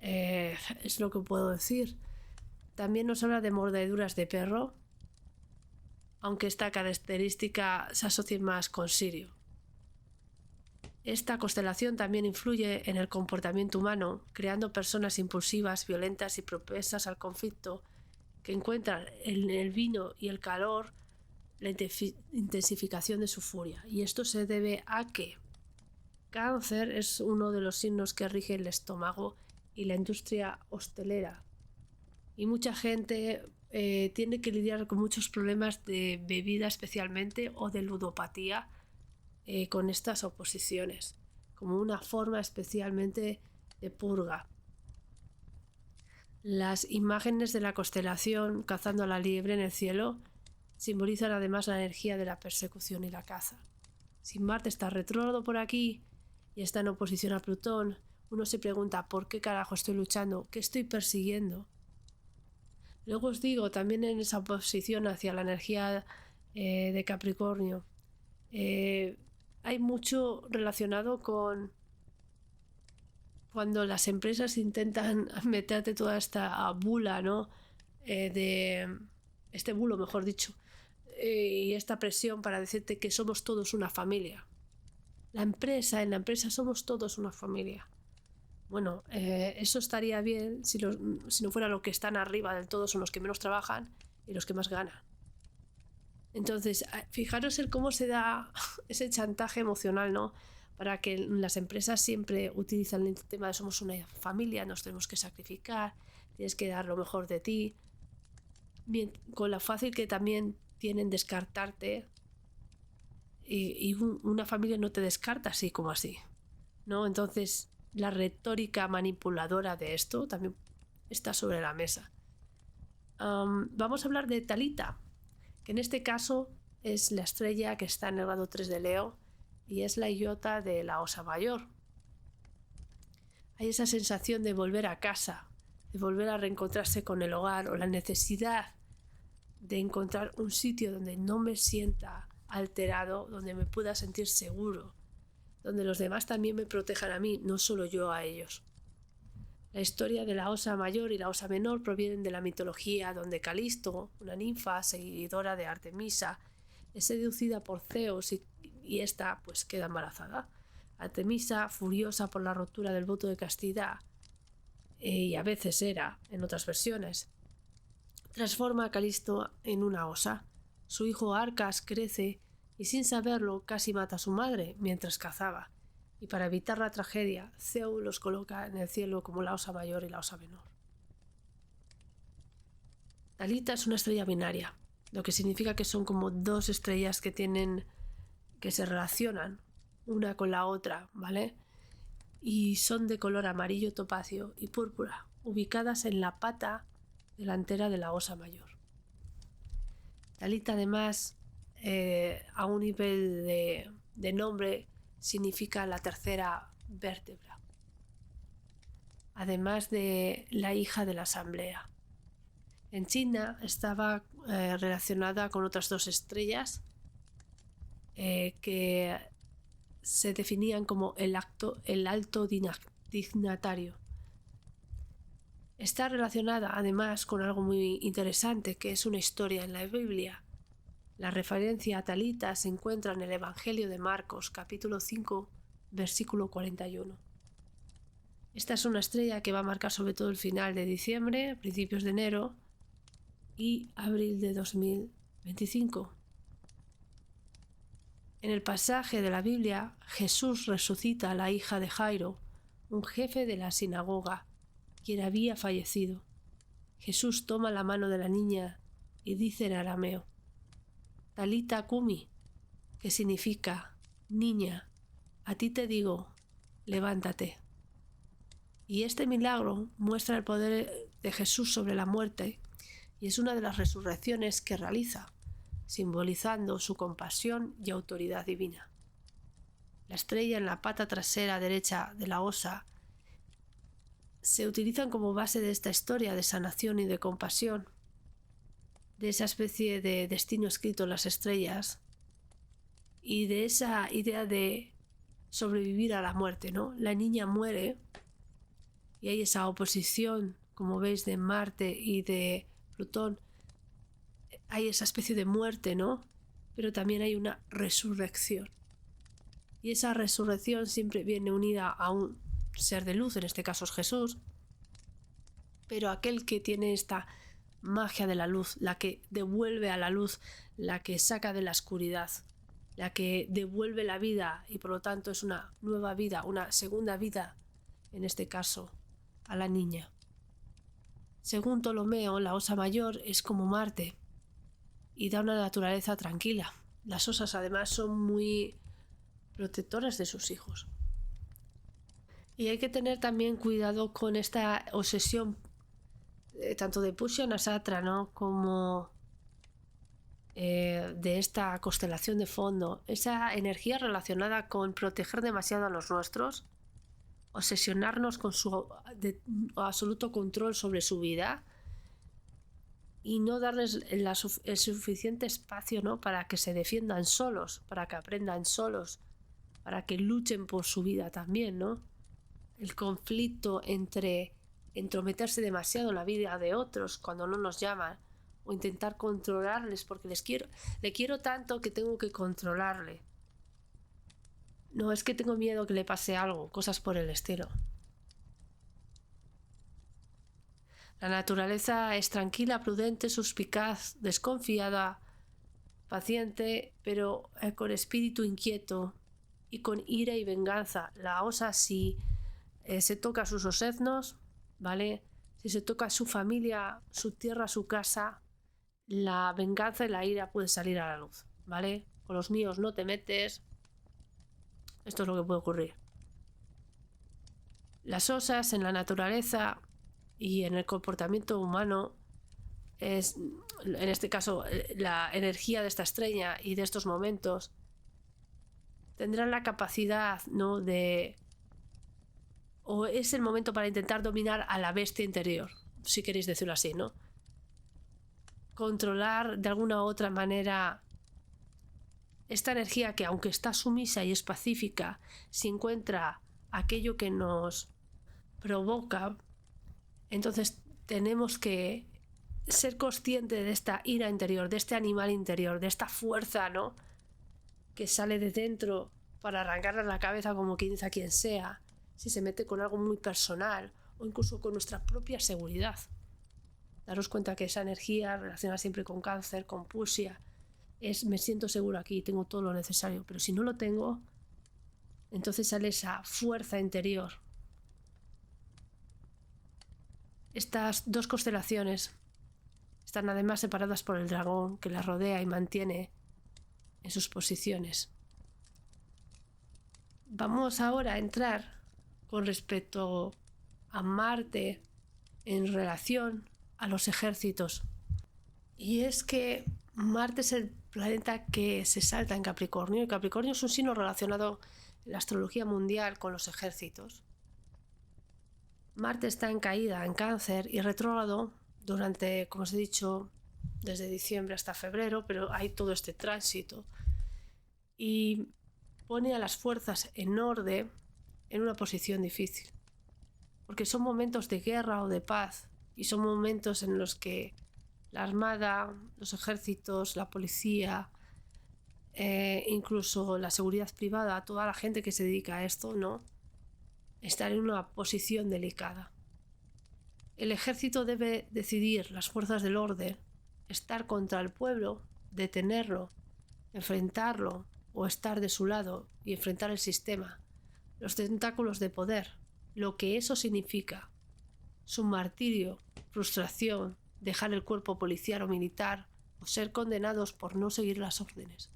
Es lo que puedo decir. También nos habla de mordeduras de perro, aunque esta característica se asocia más con Sirio. Esta constelación también influye en el comportamiento humano, creando personas impulsivas, violentas y propensas al conflicto, que encuentran en el vino y el calor la intensificación de su furia. Y esto se debe a que Cáncer es uno de los signos que rige el estómago y la industria hostelera. Y mucha gente tiene que lidiar con muchos problemas de bebida especialmente o de ludopatía con estas oposiciones. como una forma especialmente de purga. Las imágenes de la constelación cazando a la liebre en el cielo simbolizan además la energía de la persecución y la caza. Si Marte está retrógrado por aquí y está en oposición a Plutón, uno se pregunta ¿por qué carajo estoy luchando? ¿Qué estoy persiguiendo? Luego os digo, también en esa oposición hacia la energía de Capricornio, hay mucho relacionado con cuando las empresas intentan meterte toda esta bula, ¿no? Este bulo, mejor dicho, y esta presión para decirte que somos todos una familia. En la empresa somos todos una familia. Bueno, eso estaría bien si no fuera lo que están arriba del todo son los que menos trabajan y los que más ganan. Entonces, fijaros en cómo se da ese chantaje emocional, ¿no? Para que las empresas siempre utilizan el tema de somos una familia, nos tenemos que sacrificar, tienes que dar lo mejor de ti, bien, con lo fácil que también tienen descartarte, y una familia no te descarta así como así, ¿no? Entonces, la retórica manipuladora de esto también está sobre la mesa. Vamos a hablar de Talita, que en este caso es la estrella que está en el grado 3 de Leo y es la iota de la Osa Mayor. Hay esa sensación de volver a casa, de volver a reencontrarse con el hogar o la necesidad de encontrar un sitio donde no me sienta alterado, donde me pueda sentir seguro, donde los demás también me protejan a mí, no solo yo a ellos. La historia de la Osa Mayor y la Osa Menor provienen de la mitología donde Calisto, una ninfa seguidora de Artemisa, es seducida por Zeus y ésta pues queda embarazada. Artemisa, furiosa por la rotura del voto de castidad, y a veces era, en otras versiones, transforma a Calisto en una osa. Su hijo Arcas crece y sin saberlo casi mata a su madre mientras cazaba. Y para evitar la tragedia, Zeus los coloca en el cielo como la Osa Mayor y la Osa Menor. Talita es una estrella binaria, lo que significa que son como dos estrellas que se relacionan una con la otra, ¿vale? Y son de color amarillo topacio y púrpura, ubicadas en la pata delantera de la Osa Mayor. Talita además, a un nivel de nombre, significa la tercera vértebra, además de la hija de la asamblea. En China estaba relacionada con otras dos estrellas que se definían como el alto dignatario. Está relacionada además con algo muy interesante, que es una historia en la Biblia. La referencia a Talita se encuentra en el Evangelio de Marcos, capítulo 5, versículo 41. Esta es una estrella que va a marcar sobre todo el final de diciembre, principios de enero y abril de 2025. En el pasaje de la Biblia, Jesús resucita a la hija de Jairo, un jefe de la sinagoga, quien había fallecido. Jesús toma la mano de la niña y dice en arameo: Talita Kumi, que significa niña, a ti te digo, levántate. Y este milagro muestra el poder de Jesús sobre la muerte y es una de las resurrecciones que realiza, simbolizando su compasión y autoridad divina. La estrella en la pata trasera derecha de la osa se utilizan como base de esta historia de sanación y de compasión, de esa especie de destino escrito en las estrellas y de esa idea de sobrevivir a la muerte, ¿no? La niña muere y hay esa oposición, como veis, de Marte y de Plutón. Hay esa especie de muerte, ¿no? Pero también hay una resurrección. Y esa resurrección siempre viene unida a un ser de luz, en este caso es Jesús, pero aquel que tiene esta magia de la luz, la que devuelve a la luz, la que saca de la oscuridad, la que devuelve la vida y por lo tanto es una nueva vida, una segunda vida, en este caso, a la niña. Según Ptolomeo, la Osa Mayor es como Marte y da una naturaleza tranquila. Las osas además son muy protectoras de sus hijos. Y hay que tener también cuidado con esta obsesión tanto de Pushya Nasatra, ¿no? como de esta constelación de fondo, esa energía relacionada con proteger demasiado a los nuestros, obsesionarnos con su absoluto control sobre su vida y no darles el suficiente espacio, ¿no? para que se defiendan solos, para que aprendan solos, para que luchen por su vida también, ¿no? El conflicto entre entrometerse demasiado en la vida de otros cuando no nos llaman, o intentar controlarles porque le quiero tanto que tengo que controlarle. No, es que tengo miedo que le pase algo, cosas por el estilo. La naturaleza es tranquila, prudente, suspicaz, desconfiada, paciente, pero con espíritu inquieto y con ira y venganza. La osa si se toca sus oseznos, ¿vale? Si se toca su familia, su tierra, su casa, la venganza y la ira puede salir a la luz, ¿vale? Con los míos no te metes. Esto es lo que puede ocurrir. Las osas en la naturaleza y en el comportamiento humano es, en este caso, la energía de esta estrella y de estos momentos tendrán la capacidad, ¿no? O es el momento para intentar dominar a la bestia interior, si queréis decirlo así, ¿no? Controlar de alguna u otra manera esta energía que, aunque está sumisa y es pacífica, si encuentra aquello que nos provoca, entonces tenemos que ser conscientes de esta ira interior, de este animal interior, de esta fuerza, ¿no? que sale de dentro para arrancarle la cabeza como quien dice a quien sea, si se mete con algo muy personal o incluso con nuestra propia seguridad. Daros cuenta que esa energía relacionada siempre con cáncer, con Pushya, es me siento seguro aquí, tengo todo lo necesario, pero si no lo tengo, entonces sale esa fuerza interior. Estas dos constelaciones están además separadas por el dragón que las rodea y mantiene en sus posiciones. Vamos ahora a entrar con respecto a Marte en relación a los ejércitos. Y es que Marte es el planeta que se salta en Capricornio, y Capricornio es un signo relacionado en la astrología mundial con los ejércitos. Marte está en caída en Cáncer y retrógrado durante, como os he dicho, desde diciembre hasta febrero, pero hay todo este tránsito y pone a las fuerzas en orden en una posición difícil, porque son momentos de guerra o de paz y son momentos en los que la armada, los ejércitos, la policía, incluso la seguridad privada, toda la gente que se dedica a esto, ¿no? Estar en una posición delicada. El ejército debe decidir, las fuerzas del orden, estar contra el pueblo, detenerlo, enfrentarlo o estar de su lado y enfrentar el sistema, los tentáculos de poder, lo que eso significa, su martirio, frustración, dejar el cuerpo policial o militar o ser condenados por no seguir las órdenes.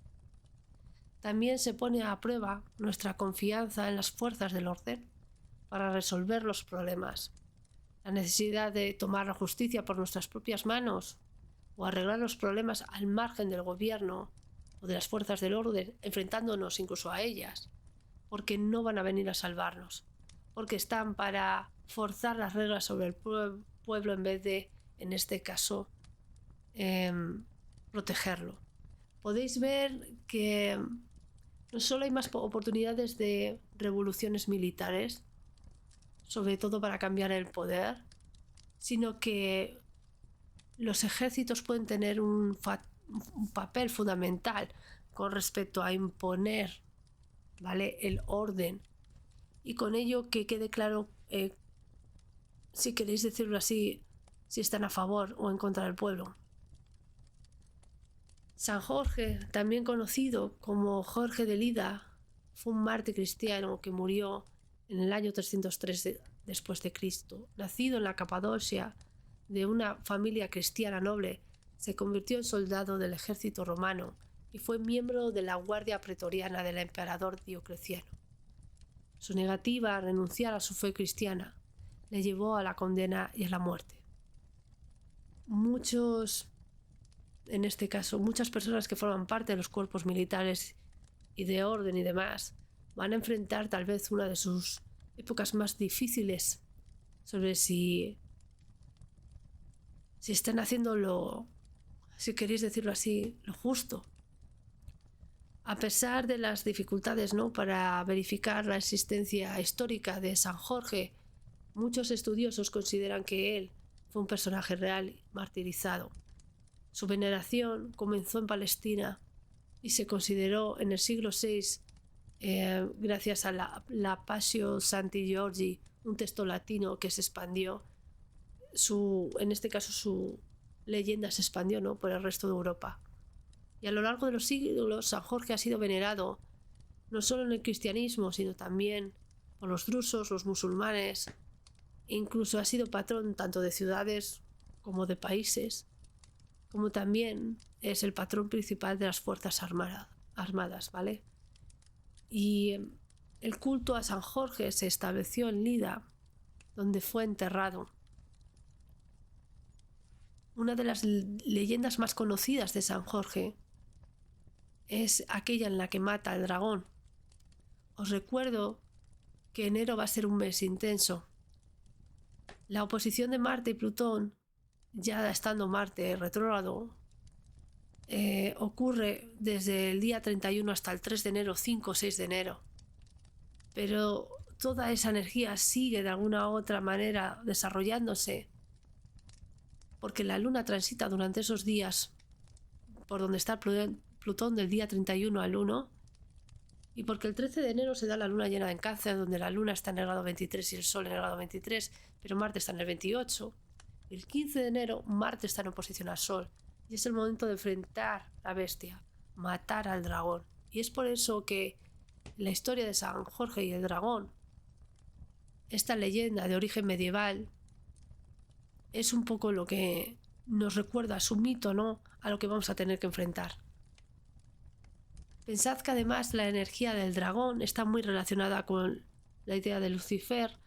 También se pone a prueba nuestra confianza en las fuerzas del orden para resolver los problemas, la necesidad de tomar la justicia por nuestras propias manos o arreglar los problemas al margen del gobierno o de las fuerzas del orden, enfrentándonos incluso a ellas, porque no van a venir a salvarnos, porque están para forzar las reglas sobre el pueblo en vez de, en este caso, protegerlo. Podéis ver que no solo hay más oportunidades de revoluciones militares, sobre todo para cambiar el poder, sino que los ejércitos pueden tener un papel fundamental con respecto a imponer, ¿vale?, el orden, y con ello que quede claro, si queréis decirlo así, si están a favor o en contra del pueblo. San Jorge, también conocido como Jorge de Lida, fue un mártir cristiano que murió en el año 303 después de Cristo. Nacido en la Capadocia de una familia cristiana noble, se convirtió en soldado del ejército romano y fue miembro de la guardia pretoriana del emperador Diocleciano. Su negativa a renunciar a su fe cristiana le llevó a la condena y a la muerte. En este caso, muchas personas que forman parte de los cuerpos militares y de orden y demás van a enfrentar tal vez una de sus épocas más difíciles sobre si están haciendo si queréis decirlo así, lo justo. A pesar de las dificultades, ¿no?, para verificar la existencia histórica de San Jorge, muchos estudiosos consideran que él fue un personaje real martirizado. Su veneración comenzó en Palestina y se consideró en el siglo VI, gracias a la Passio Santi Giorgi, un texto latino que se expandió. En este caso su leyenda se expandió, ¿no?, por el resto de Europa. Y a lo largo de los siglos, San Jorge ha sido venerado no solo en el cristianismo, sino también por los drusos, los musulmanes. E incluso ha sido patrón tanto de ciudades como de países, como también es el patrón principal de las fuerzas armadas, ¿vale? Y el culto a San Jorge se estableció en Lida, donde fue enterrado. Una de las leyendas más conocidas de San Jorge es aquella en la que mata al dragón. Os recuerdo que enero va a ser un mes intenso. La oposición de Marte y Plutón, ya estando Marte retrógrado, ocurre desde el día 31 hasta el 3 de enero, 5 o 6 de enero. Pero toda esa energía sigue de alguna u otra manera desarrollándose, porque la Luna transita durante esos días por donde está Plutón del día 31 al 1, y porque el 13 de enero se da la luna llena en Cáncer, donde la Luna está en el grado 23 y el Sol en el grado 23, pero Marte está en el 28. El 15 de enero Marte está en oposición al Sol, y es el momento de enfrentar a la bestia, matar al dragón. Y es por eso que la historia de San Jorge y el dragón, esta leyenda de origen medieval, es un poco lo que nos recuerda su mito, ¿no?, a lo que vamos a tener que enfrentar. Pensad que además la energía del dragón está muy relacionada con la idea de Lucifer,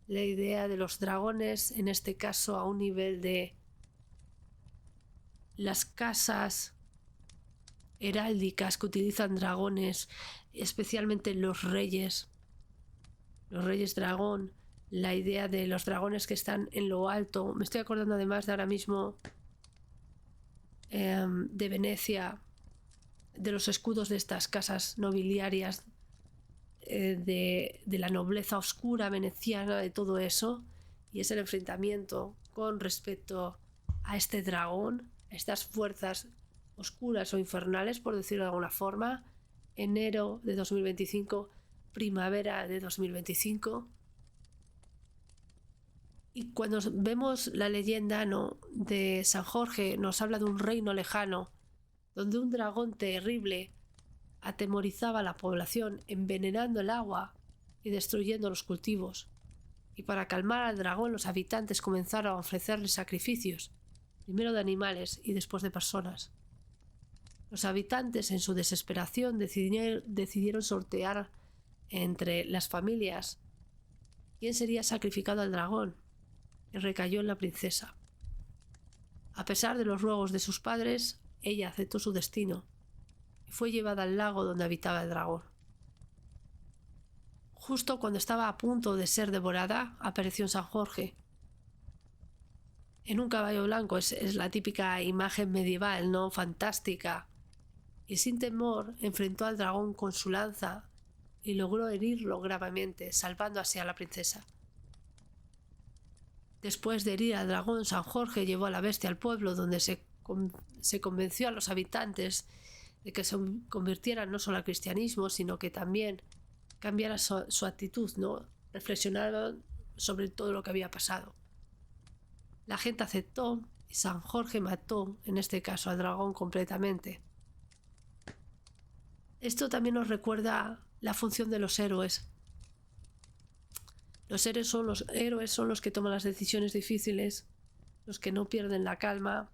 la idea de los dragones, en este caso a un nivel de las casas heráldicas que utilizan dragones, especialmente los reyes dragón, la idea de los dragones que están en lo alto. Me estoy acordando además de ahora mismo de Venecia, de los escudos de estas casas nobiliarias, de la nobleza oscura veneciana, de todo eso, y es el enfrentamiento con respecto a este dragón, a estas fuerzas oscuras o infernales, por decirlo de alguna forma. Enero de 2025, primavera de 2025. Y cuando vemos la leyenda, ¿no?, de San Jorge, nos habla de un reino lejano, donde un dragón terrible atemorizaba a la población, envenenando el agua y destruyendo los cultivos. Y para calmar al dragón, los habitantes comenzaron a ofrecerle sacrificios, primero de animales y después de personas. Los habitantes, en su desesperación, decidieron sortear entre las familias quién sería sacrificado al dragón, y recayó en la princesa. A pesar de los ruegos de sus padres, ella aceptó su destino y fue llevada al lago donde habitaba el dragón. Justo cuando estaba a punto de ser devorada, apareció San Jorge en un caballo blanco. Es la típica imagen medieval, ¿no?, fantástica. Y sin temor enfrentó al dragón con su lanza y logró herirlo gravemente, salvando así a la princesa. Después de herir al dragón, San Jorge llevó a la bestia al pueblo, donde se convenció a los habitantes de que se convirtieran no solo al cristianismo, sino que también cambiara su actitud, ¿no? Reflexionaron sobre todo lo que había pasado. La gente aceptó y San Jorge mató, en este caso, al dragón completamente. Esto también nos recuerda la función de los héroes. Los héroes son los que toman las decisiones difíciles, los que no pierden la calma,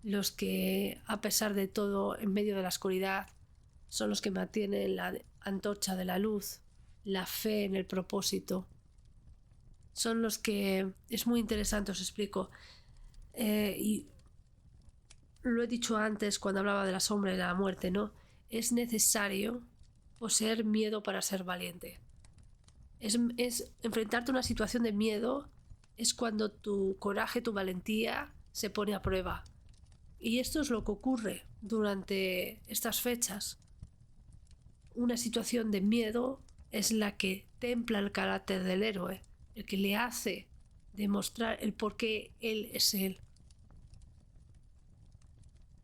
los que, a pesar de todo, en medio de la oscuridad, son los que mantienen la antorcha de la luz la fe en el propósito. Son los que es muy interesante, os explico. Y lo he dicho antes cuando hablaba de la sombra y la muerte, ¿no? Es necesario poseer miedo para ser valiente. Es enfrentarte a una situación de miedo, es cuando tu coraje, tu valentía se pone a prueba. Y esto es lo que ocurre durante estas fechas. Una situación de miedo es la que templa el carácter del héroe, el que le hace demostrar el por qué él es él.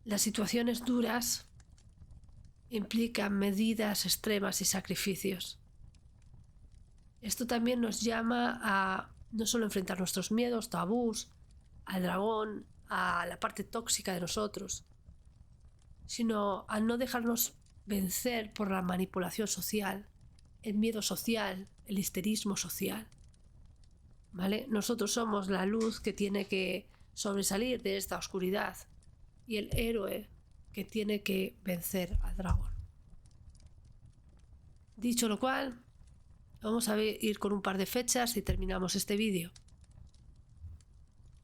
Las situaciones duras implican medidas extremas y sacrificios. Esto también nos llama a no solo enfrentar nuestros miedos, tabús, al dragón, a la parte tóxica de nosotros, sino a no dejarnos vencer por la manipulación social, el miedo social, el histerismo social. ¿Vale? Nosotros somos la luz que tiene que sobresalir de esta oscuridad y el héroe que tiene que vencer al dragón. Dicho lo cual, vamos a ir con un par de fechas y terminamos este vídeo.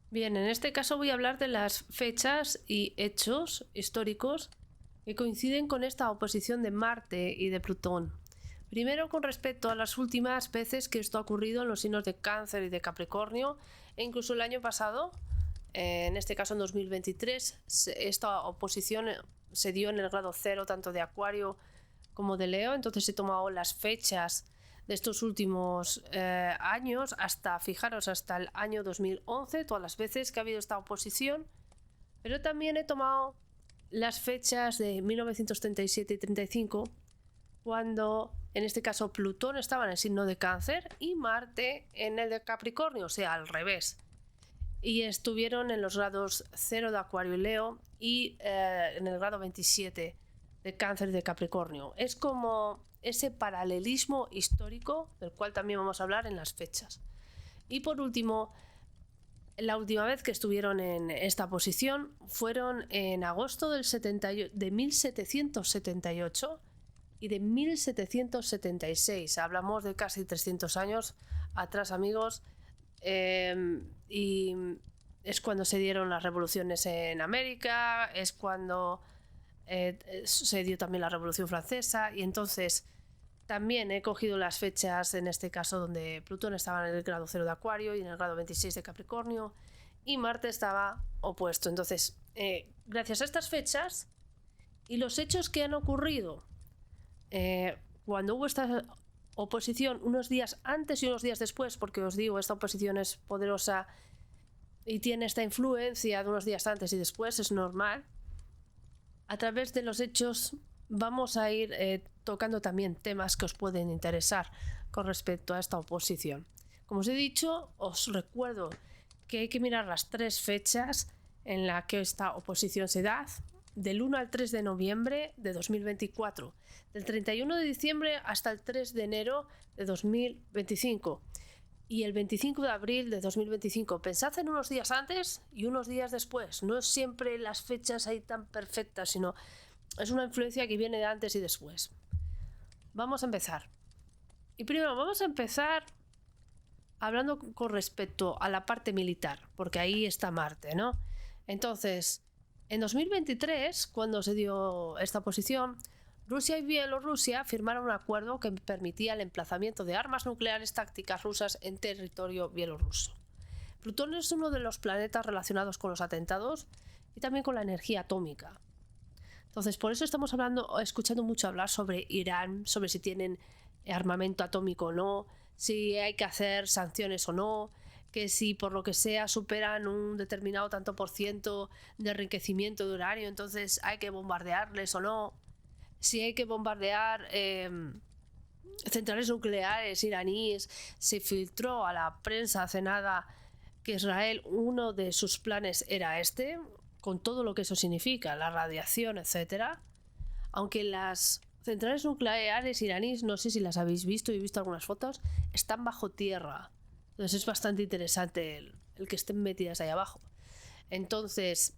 Bien, en este caso voy a hablar de las fechas y hechos históricos que coinciden con esta oposición de Marte y de Plutón. Primero, con respecto a las últimas veces que esto ha ocurrido en los signos de Cáncer y de Capricornio, e incluso el año pasado, en este caso en 2023, esta oposición se dio en el grado 0 tanto de Acuario como de Leo. Entonces he tomado las fechas de estos últimos años hasta, fijaros, hasta el año 2011, todas las veces que ha habido esta oposición, pero también he tomado las fechas de 1937 y 35, cuando en este caso Plutón estaba en el signo de Cáncer y Marte en el de Capricornio, o sea, al revés. Y estuvieron en los grados 0 de Acuario y Leo y en el grado 27 de Cáncer y de Capricornio. Es como ese paralelismo histórico del cual también vamos a hablar en las fechas. Y por último, la última vez que estuvieron en esta posición fueron en agosto de 1778 y de 1776. Hablamos de casi 300 años atrás, amigos. Y es cuando se dieron las revoluciones en América, es cuando se dio también la Revolución Francesa, y entonces también he cogido las fechas en este caso donde Plutón estaba en el grado 0 de Acuario y en el grado 26 de Capricornio y Marte estaba opuesto. Entonces, gracias a estas fechas y los hechos que han ocurrido cuando hubo esta oposición unos días antes y unos días después, porque os digo, esta oposición es poderosa y tiene esta influencia de unos días antes y después, es normal. A través de los hechos vamos a ir tocando también temas que os pueden interesar con respecto a esta oposición. Como os he dicho, os recuerdo que hay que mirar las 3 fechas en las que esta oposición se da, del 1 al 3 de noviembre de 2024, del 31 de diciembre hasta el 3 de enero de 2025 y el 25 de abril de 2025. Pensad en unos días antes y unos días después. No es siempre las fechas ahí tan perfectas, sino es una influencia que viene de antes y después. Vamos a empezar. Y primero vamos a empezar hablando con respecto a la parte militar, porque ahí está Marte, ¿no? Entonces, en 2023, cuando se dio esta oposición, Rusia y Bielorrusia firmaron un acuerdo que permitía el emplazamiento de armas nucleares tácticas rusas en territorio bielorruso. Plutón es uno de los planetas relacionados con los atentados y también con la energía atómica. Entonces, por eso estamos escuchando mucho hablar sobre Irán, sobre si tienen armamento atómico o no, si hay que hacer sanciones o no, que si por lo que sea superan un determinado tanto por ciento de enriquecimiento de uranio, entonces hay que bombardearles o no, si hay que bombardear centrales nucleares iraníes. Se filtró a la prensa hace nada que Israel, uno de sus planes era este, con todo lo que eso significa, la radiación, etcétera. Aunque las centrales nucleares iraníes, no sé si las habéis visto, he visto algunas fotos, están bajo tierra. Entonces es bastante interesante el que estén metidas ahí abajo. Entonces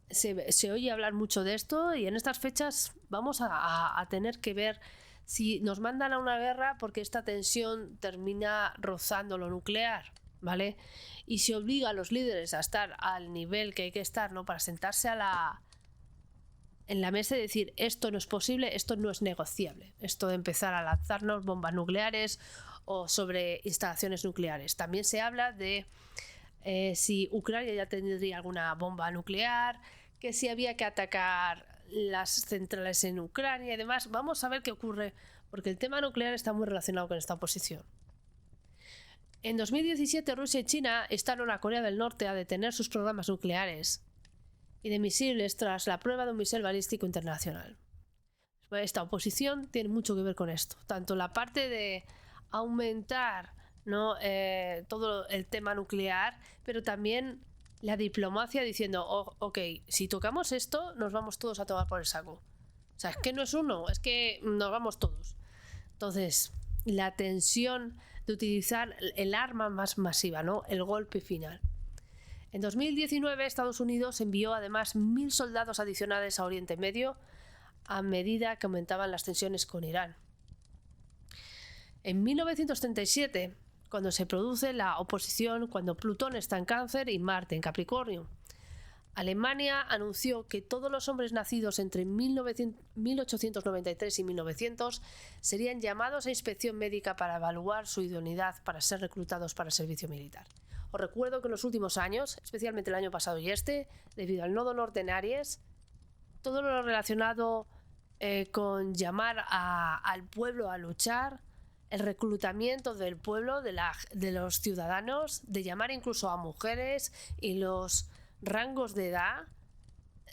se oye hablar mucho de esto y en estas fechas vamos a tener que ver si nos mandan a una guerra porque esta tensión termina rozando lo nuclear, ¿vale? Y se obliga a los líderes a estar al nivel que hay que estar, ¿no? Para sentarse en la mesa y decir, esto no es posible, esto no es negociable. Esto de empezar a lanzarnos bombas nucleares o sobre instalaciones nucleares. También se habla de si Ucrania ya tendría alguna bomba nuclear, que si había que atacar las centrales en Ucrania y demás. Vamos a ver qué ocurre, porque el tema nuclear está muy relacionado con esta oposición. En 2017, Rusia y China instaron a Corea del Norte a detener sus programas nucleares y de misiles tras la prueba de un misil balístico internacional. Esta oposición tiene mucho que ver con esto, tanto la parte de aumentar, ¿no? Todo el tema nuclear, pero también la diplomacia diciendo, ok, si tocamos esto, nos vamos todos a tomar por el saco. O sea, es que no es uno, es que nos vamos todos. Entonces, la tensión de utilizar el arma más masiva, ¿no? El golpe final. En 2019, Estados Unidos envió además 1.000 soldados adicionales a Oriente Medio a medida que aumentaban las tensiones con Irán. En 1937, cuando se produce la oposición, cuando Plutón está en Cáncer y Marte en Capricornio, Alemania anunció que todos los hombres nacidos entre 1893 y 1900 serían llamados a inspección médica para evaluar su idoneidad para ser reclutados para el servicio militar. Os recuerdo que en los últimos años, especialmente el año pasado y debido al nodo norte en Aries, todo lo relacionado con llamar al pueblo a luchar, el reclutamiento del pueblo, de los ciudadanos, de llamar incluso a mujeres y los rangos de edad,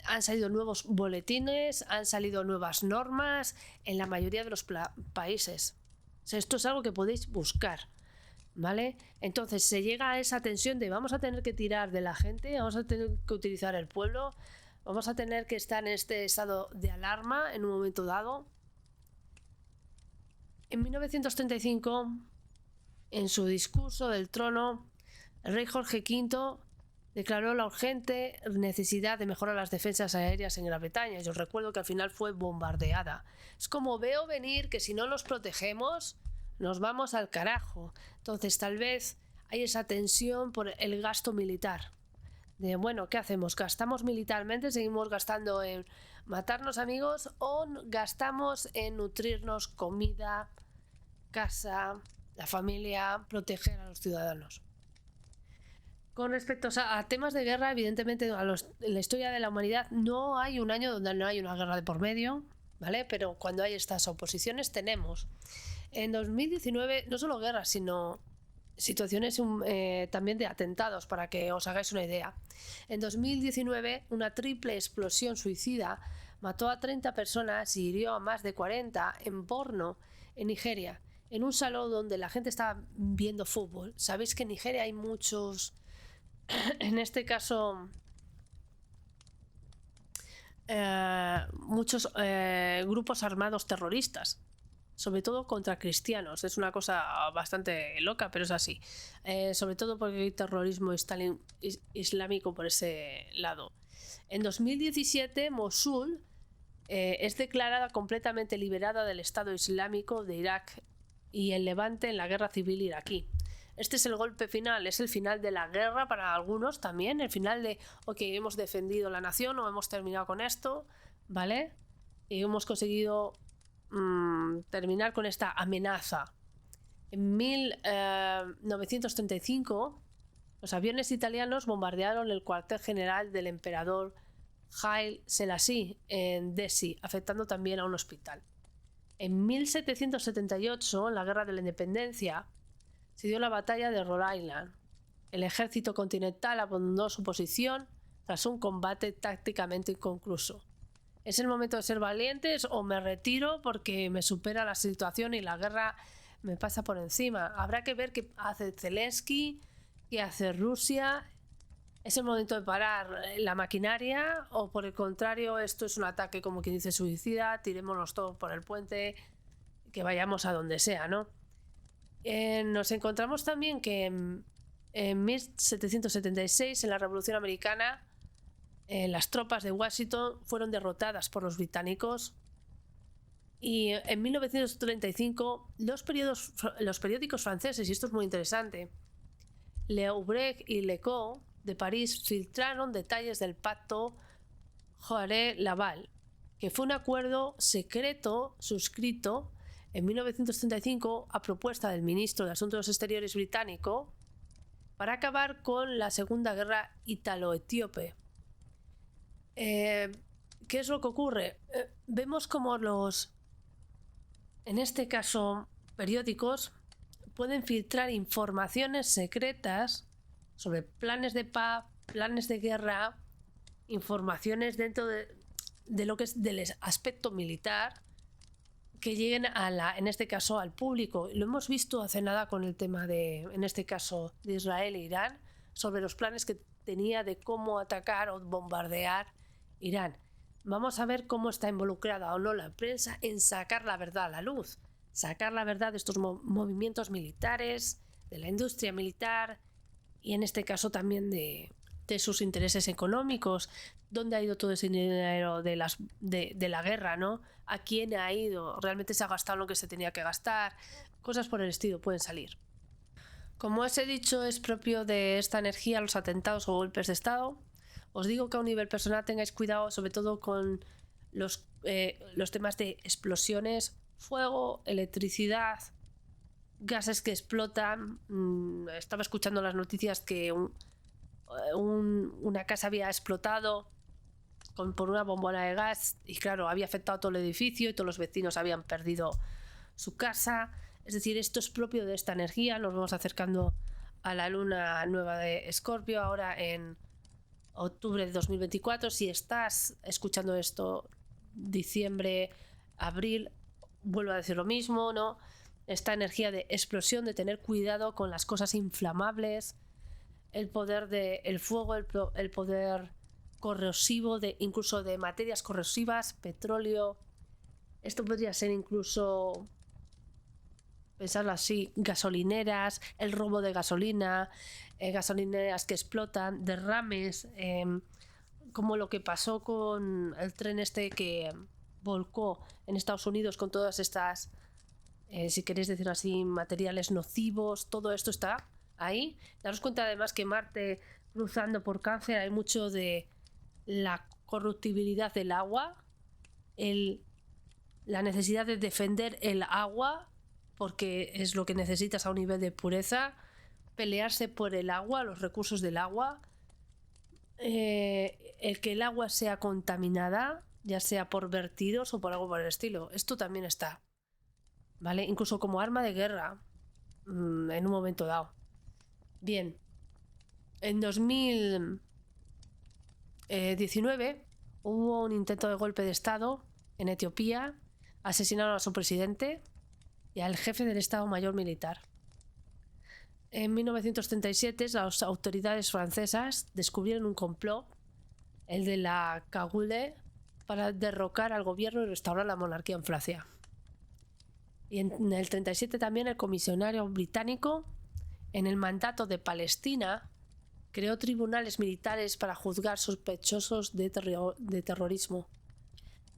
han salido nuevos boletines, han salido nuevas normas en la mayoría de los países. O sea, esto es algo que podéis buscar, ¿vale? Entonces se llega a esa tensión de vamos a tener que tirar de la gente, vamos a tener que utilizar el pueblo, vamos a tener que estar en este estado de alarma en un momento dado. En 1935, en su discurso del trono, el rey Jorge V declaró la urgente necesidad de mejorar las defensas aéreas en Gran Bretaña. Yo os recuerdo que al final fue bombardeada. Es como veo venir que si no los protegemos, nos vamos al carajo. Entonces tal vez hay esa tensión por el gasto militar. De bueno, ¿qué hacemos? ¿Gastamos militarmente? ¿Seguimos gastando en matarnos amigos? ¿O gastamos en nutrirnos comida, casa, la familia, proteger a los ciudadanos? Con respecto a temas de guerra, evidentemente en la historia de la humanidad no hay un año donde no hay una guerra de por medio, ¿vale? Pero cuando hay estas oposiciones tenemos en 2019 no solo guerras, sino situaciones también de atentados, para que os hagáis una idea. En 2019 una triple explosión suicida mató a 30 personas y hirió a más de 40 en Borno, en Nigeria, en un salón donde la gente estaba viendo fútbol. Sabéis que en Nigeria hay muchos, en este caso, muchos grupos armados terroristas, sobre todo contra cristianos. Es una cosa bastante loca, pero es así. Sobre todo porque hay terrorismo islámico por ese lado. En 2017, Mosul es declarada completamente liberada del Estado Islámico de Irak y el Levante en la guerra civil iraquí. Este es el golpe final, es el final de la guerra para algunos también, el final de, ok, hemos defendido la nación o hemos terminado con esto, ¿vale? Y hemos conseguido terminar con esta amenaza. En 1935, los aviones italianos bombardearon el cuartel general del emperador Haile Selassie en Dessie, afectando también a un hospital. En 1778, en la Guerra de la Independencia, se dio la batalla de Rhode Island. El ejército continental abandonó su posición tras un combate tácticamente inconcluso. ¿Es el momento de ser valientes o me retiro porque me supera la situación y la guerra me pasa por encima? Habrá que ver qué hace Zelensky, qué hace Rusia. ¿Es el momento de parar la maquinaria o por el contrario esto es un ataque, como quien dice, suicida, tirémonos todos por el puente, que vayamos a donde sea, ¿no? Nos encontramos también que en 1776, en la Revolución Americana, las tropas de Washington fueron derrotadas por los británicos Y en 1935 los periódicos franceses, y esto es muy interesante, Le Ouvreur y L'Echo de París filtraron detalles del pacto Joiret-Laval, que fue un acuerdo secreto suscrito en 1935 a propuesta del ministro de Asuntos Exteriores británico para acabar con la Segunda Guerra Ítalo-Etíope. ¿Qué es lo que ocurre? Vemos como en este caso, periódicos pueden filtrar informaciones secretas sobre planes de paz, planes de guerra, informaciones dentro de lo que es del aspecto militar, que lleguen en este caso al público. Lo hemos visto hace nada con el tema en este caso, de Israel e Irán, sobre los planes que tenía de cómo atacar o bombardear Irán. Vamos a ver cómo está involucrada o no la prensa en sacar la verdad a la luz, sacar la verdad de estos movimientos militares, de la industria militar y en este caso también de sus intereses económicos, dónde ha ido todo ese dinero de la guerra, ¿no? A quién ha ido, realmente se ha gastado lo que se tenía que gastar, cosas por el estilo pueden salir. Como os he dicho, es propio de esta energía los atentados o golpes de estado. Os digo que a un nivel personal tengáis cuidado, sobre todo con los temas de explosiones, fuego, electricidad, gases que explotan. Estaba escuchando las noticias que una casa había explotado por una bombona de gas y claro, había afectado todo el edificio y todos los vecinos habían perdido su casa. Es decir, esto es propio de esta energía. Nos vamos acercando a la luna nueva de Escorpio ahora en octubre de 2024. Si estás escuchando esto diciembre, abril, vuelvo a decir lo mismo, ¿no? Esta energía de explosión, de tener cuidado con las cosas inflamables, el poder del fuego, el poder corrosivo, incluso de materias corrosivas, petróleo. Esto podría ser incluso, pensarlo así, gasolineras, el robo de gasolina, gasolineras que explotan, derrames, como lo que pasó con el tren este que volcó en Estados Unidos con todas estas, si queréis decirlo así, materiales nocivos. Todo esto está ahí. Daros cuenta además que Marte cruzando por Cáncer, hay mucho de la corruptibilidad del agua, la necesidad de defender el agua porque es lo que necesitas a un nivel de pureza, pelearse por el agua, los recursos del agua, el que el agua sea contaminada, ya sea por vertidos o por algo por el estilo. Esto también está, ¿vale? Incluso como arma de guerra en un momento dado. Bien, en 2019 hubo un intento de golpe de estado en Etiopía. Asesinaron a su presidente y al jefe del Estado Mayor Militar. En 1937 las autoridades francesas descubrieron un complot, el de la Cagoule, para derrocar al gobierno y restaurar la monarquía en Francia. Y en el 37 también el comisionario británico, en el mandato de Palestina, creó tribunales militares para juzgar sospechosos de terrorismo.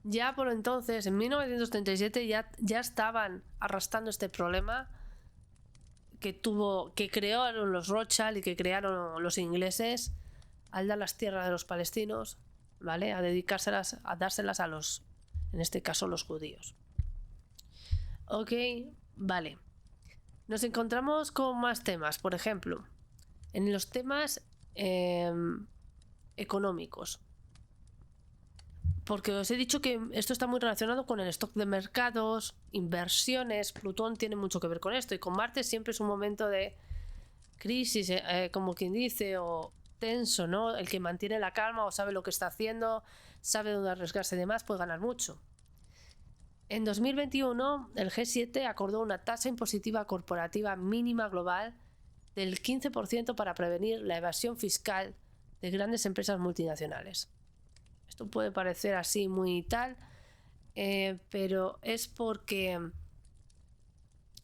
Ya por entonces, en 1937, ya estaban arrastrando este problema que crearon los Rothschild y que crearon los ingleses al dar las tierras de los palestinos, ¿vale? A dedicárselas, a dárselas a en este caso, los judíos. Ok, vale. Nos encontramos con más temas, por ejemplo, en los temas económicos. Porque os he dicho que esto está muy relacionado con el stock de mercados, inversiones. Plutón tiene mucho que ver con esto. Y con Marte siempre es un momento de crisis, como quien dice, o tenso, ¿no? El que mantiene la calma o sabe lo que está haciendo, sabe dónde arriesgarse y demás, puede ganar mucho. En 2021, el G7 acordó una tasa impositiva corporativa mínima global del 15% para prevenir la evasión fiscal de grandes empresas multinacionales. Esto puede parecer así muy tal, pero es porque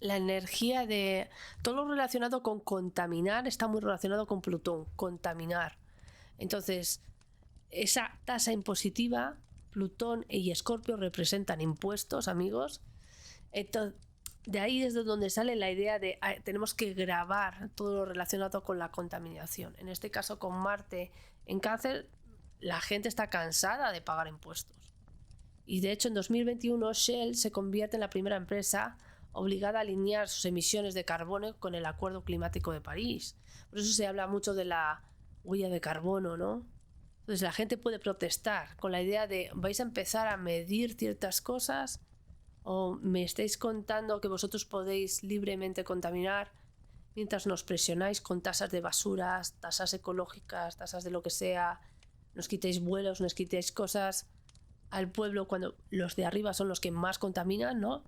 la energía de todo lo relacionado con contaminar está muy relacionado con Plutón, contaminar. Entonces, esa tasa impositiva Plutón y Escorpio representan impuestos, amigos. Entonces, de ahí es de donde sale la idea de tenemos que grabar todo lo relacionado con la contaminación. En este caso, con Marte en Cáncer, la gente está cansada de pagar impuestos. Y de hecho, en 2021 Shell se convierte en la primera empresa obligada a alinear sus emisiones de carbono con el Acuerdo Climático de París. Por eso se habla mucho de la huella de carbono, ¿no? Entonces la gente puede protestar con la idea de ¿vais a empezar a medir ciertas cosas? ¿O me estáis contando que vosotros podéis libremente contaminar mientras nos presionáis con tasas de basuras, tasas ecológicas, tasas de lo que sea? Nos quitéis vuelos, nos quitéis cosas al pueblo cuando los de arriba son los que más contaminan, ¿no?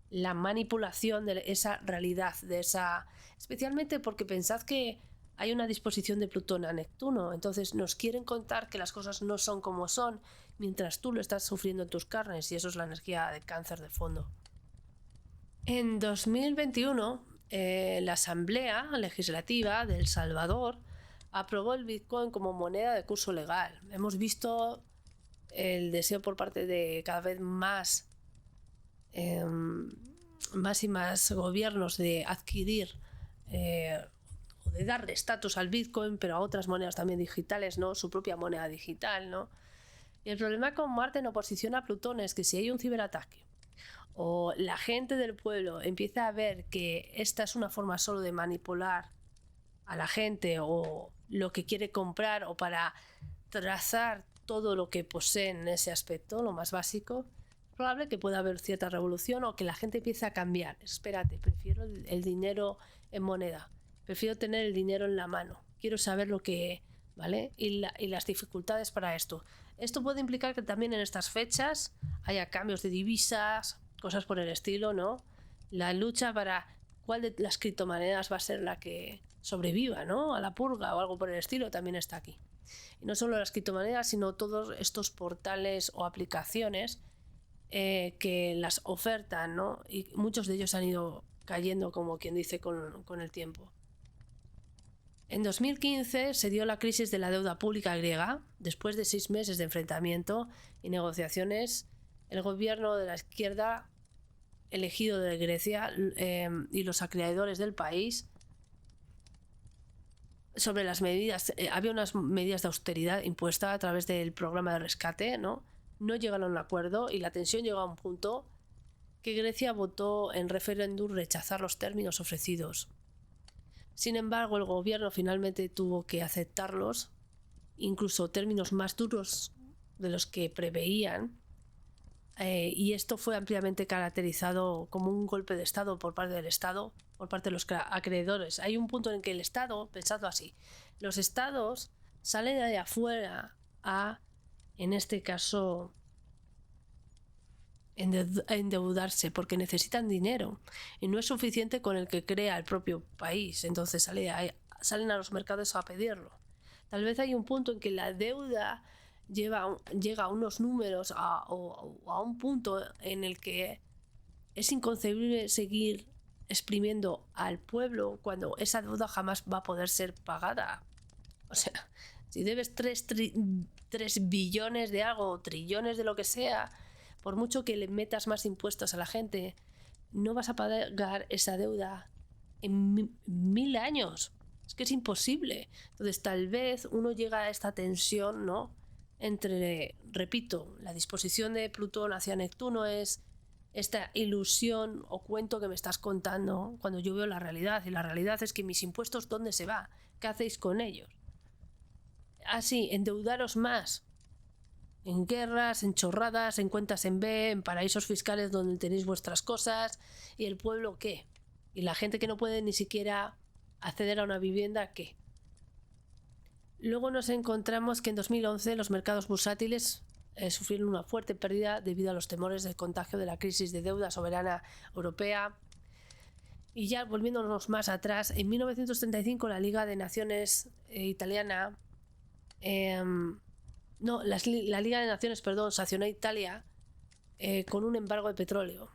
La manipulación de esa realidad, especialmente porque pensad que hay una disposición de Plutón a Neptuno, entonces nos quieren contar que las cosas no son como son mientras tú lo estás sufriendo en tus carnes, y eso es la energía de Cáncer de fondo. En 2021, la Asamblea Legislativa de El Salvador aprobó el Bitcoin como moneda de curso legal. Hemos visto el deseo por parte de cada vez más y más gobiernos de adquirir o de darle estatus al Bitcoin, pero a otras monedas también digitales, ¿no? Su propia moneda digital, ¿no? Y el problema con Marte en oposición a Plutón es que si hay un ciberataque o la gente del pueblo empieza a ver que esta es una forma solo de manipular a la gente o lo que quiere comprar o para trazar todo lo que poseen en ese aspecto, lo más básico, es probable que pueda haber cierta revolución o que la gente empiece a cambiar. Espérate, prefiero el dinero en moneda, prefiero tener el dinero en la mano, quiero saber lo que... ¿Vale? Y las dificultades para esto. Esto puede implicar que también en estas fechas haya cambios de divisas, cosas por el estilo, ¿no? La lucha para cuál de las criptomonedas va a ser la que sobreviva, ¿no? A la purga o algo por el estilo también está aquí. Y no solo las criptomonedas, sino todos estos portales o aplicaciones que las ofertan, ¿no? Y muchos de ellos han ido cayendo, como quien dice, con el tiempo. En 2015 se dio la crisis de la deuda pública griega. Después de 6 meses de enfrentamiento y negociaciones, el gobierno de la izquierda elegido de Grecia y los acreedores del país sobre las medidas, había unas medidas de austeridad impuestas a través del programa de rescate, ¿no? No llegaron a un acuerdo y la tensión llegó a un punto que Grecia votó en referéndum rechazar los términos ofrecidos. Sin embargo, el gobierno finalmente tuvo que aceptarlos, incluso términos más duros de los que preveían, y esto fue ampliamente caracterizado como un golpe de Estado por parte del Estado, por parte de los acreedores. Hay un punto en que el Estado, pensado así, los estados salen de afuera a, en este caso, endeudarse porque necesitan dinero y no es suficiente con el que crea el propio país, entonces salen a los mercados a pedirlo. Tal vez hay un punto en que la deuda llega a unos números o a un punto en el que es inconcebible seguir exprimiendo al pueblo cuando esa deuda jamás va a poder ser pagada. O sea, si debes 3 billones de algo o trillones de lo que sea, por mucho que le metas más impuestos a la gente, no vas a pagar esa deuda en 1000 años. Es que es imposible. Entonces tal vez uno llega a esta tensión, ¿no? Entre, repito, la disposición de Plutón hacia Neptuno es esta ilusión o cuento que me estás contando cuando yo veo la realidad. Y la realidad es que mis impuestos, ¿dónde se va? ¿Qué hacéis con ellos? Así, endeudaros más. En guerras, en chorradas, en cuentas en B, en paraísos fiscales donde tenéis vuestras cosas. ¿Y el pueblo qué? ¿Y la gente que no puede ni siquiera acceder a una vivienda qué? Luego nos encontramos que en 2011 los mercados bursátiles sufrieron una fuerte pérdida debido a los temores del contagio de la crisis de deuda soberana europea. Y ya volviéndonos más atrás, en 1935 la Liga de Naciones italiana... la Liga de Naciones, sancionó a Italia con un embargo de petróleo.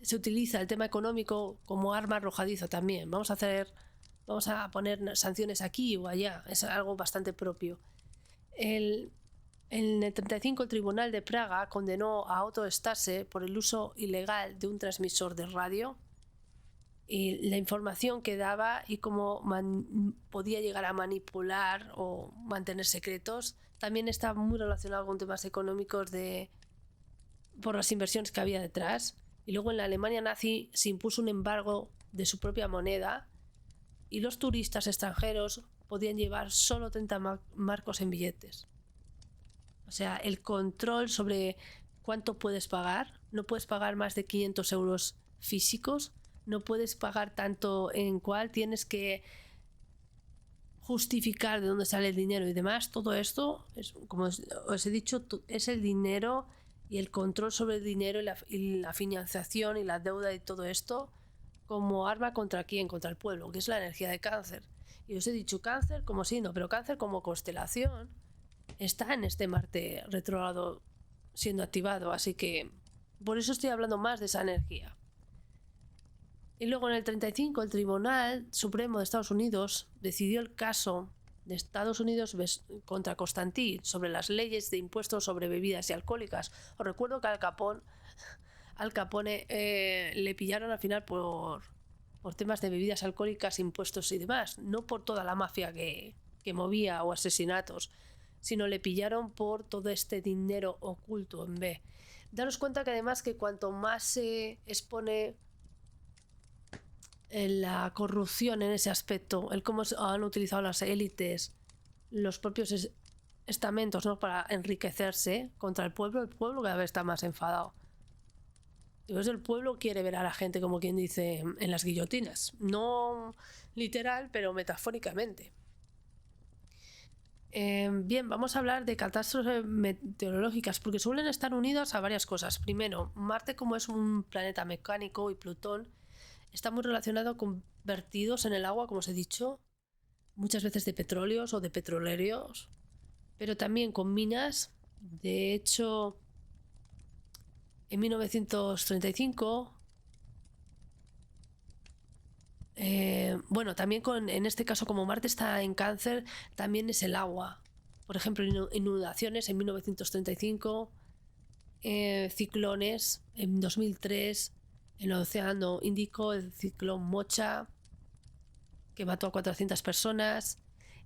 Se utiliza el tema económico como arma arrojadiza también. Vamos a poner sanciones aquí o allá. Es algo bastante propio. En el 35 el Tribunal de Praga condenó a Otto Stase por el uso ilegal de un transmisor de radio y la información que daba y cómo podía llegar a manipular o mantener secretos. También está muy relacionado con temas económicos por las inversiones que había detrás. Y luego en la Alemania nazi se impuso un embargo de su propia moneda y los turistas extranjeros podían llevar solo 30 marcos en billetes. O sea, el control sobre cuánto puedes pagar, no puedes pagar más de 500 euros físicos, no puedes pagar tanto en cual, tienes que justificar de dónde sale el dinero y demás. Todo esto, como os he dicho, es el dinero y el control sobre el dinero y la financiación y la deuda y todo esto como arma contra quién, contra el pueblo, que es la energía de Cáncer. Y os he dicho Cáncer como signo, pero Cáncer como constelación está en este Marte retrógrado siendo activado, así que por eso estoy hablando más de esa energía. Y luego en el 35 el Tribunal Supremo de Estados Unidos decidió el caso de Estados Unidos contra Constantí sobre las leyes de impuestos sobre bebidas y alcohólicas. Os recuerdo que Al Capone le pillaron al final por temas de bebidas alcohólicas, impuestos y demás, no por toda la mafia que movía o asesinatos, sino le pillaron por todo este dinero oculto en B. Daros cuenta que además que cuanto más se expone la corrupción en ese aspecto, el cómo han utilizado las élites, los propios estamentos, ¿no?, para enriquecerse contra el pueblo cada vez está más enfadado. Y pues el pueblo quiere ver a la gente, como quien dice, en las guillotinas. No literal, pero metafóricamente. Bien, vamos a hablar de catástrofes meteorológicas, porque suelen estar unidas a varias cosas. Primero, Marte, como es un planeta mecánico, y Plutón está muy relacionado con vertidos en el agua, como os he dicho, muchas veces de petróleos o de petroleros, pero también con minas. De hecho, en 1935, también en este caso, como Marte está en Cáncer, también es el agua. Por ejemplo, inundaciones en 1935, ciclones en 2003, en el Océano Índico, el ciclón Mocha, que mató a 400 personas.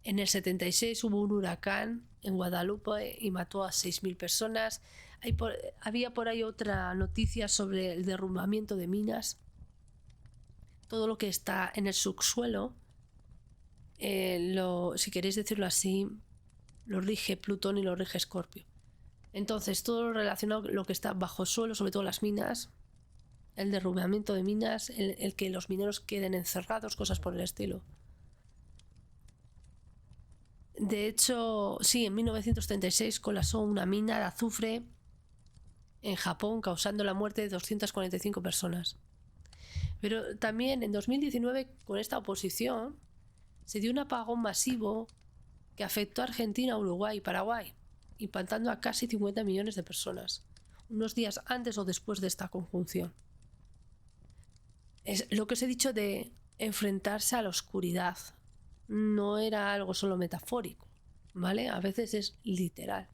En el 76 hubo un huracán en Guadalupe y mató a 6.000 personas. Había por ahí otra noticia sobre el derrumbamiento de minas. Todo lo que está en el subsuelo, si queréis decirlo así, lo rige Plutón y lo rige Escorpio. Entonces, todo lo relacionado con lo que está bajo suelo, sobre todo las minas, el derrumbamiento de minas, el que los mineros queden encerrados, cosas por el estilo. De hecho, sí, en 1936 colapsó una mina de azufre en Japón, causando la muerte de 245 personas. Pero también en 2019, con esta oposición, se dio un apagón masivo que afectó a Argentina, Uruguay y Paraguay, impactando a casi 50 millones de personas, unos días antes o después de esta conjunción. Es lo que os he dicho de enfrentarse a la oscuridad. No era algo solo metafórico, ¿vale? A veces es literal.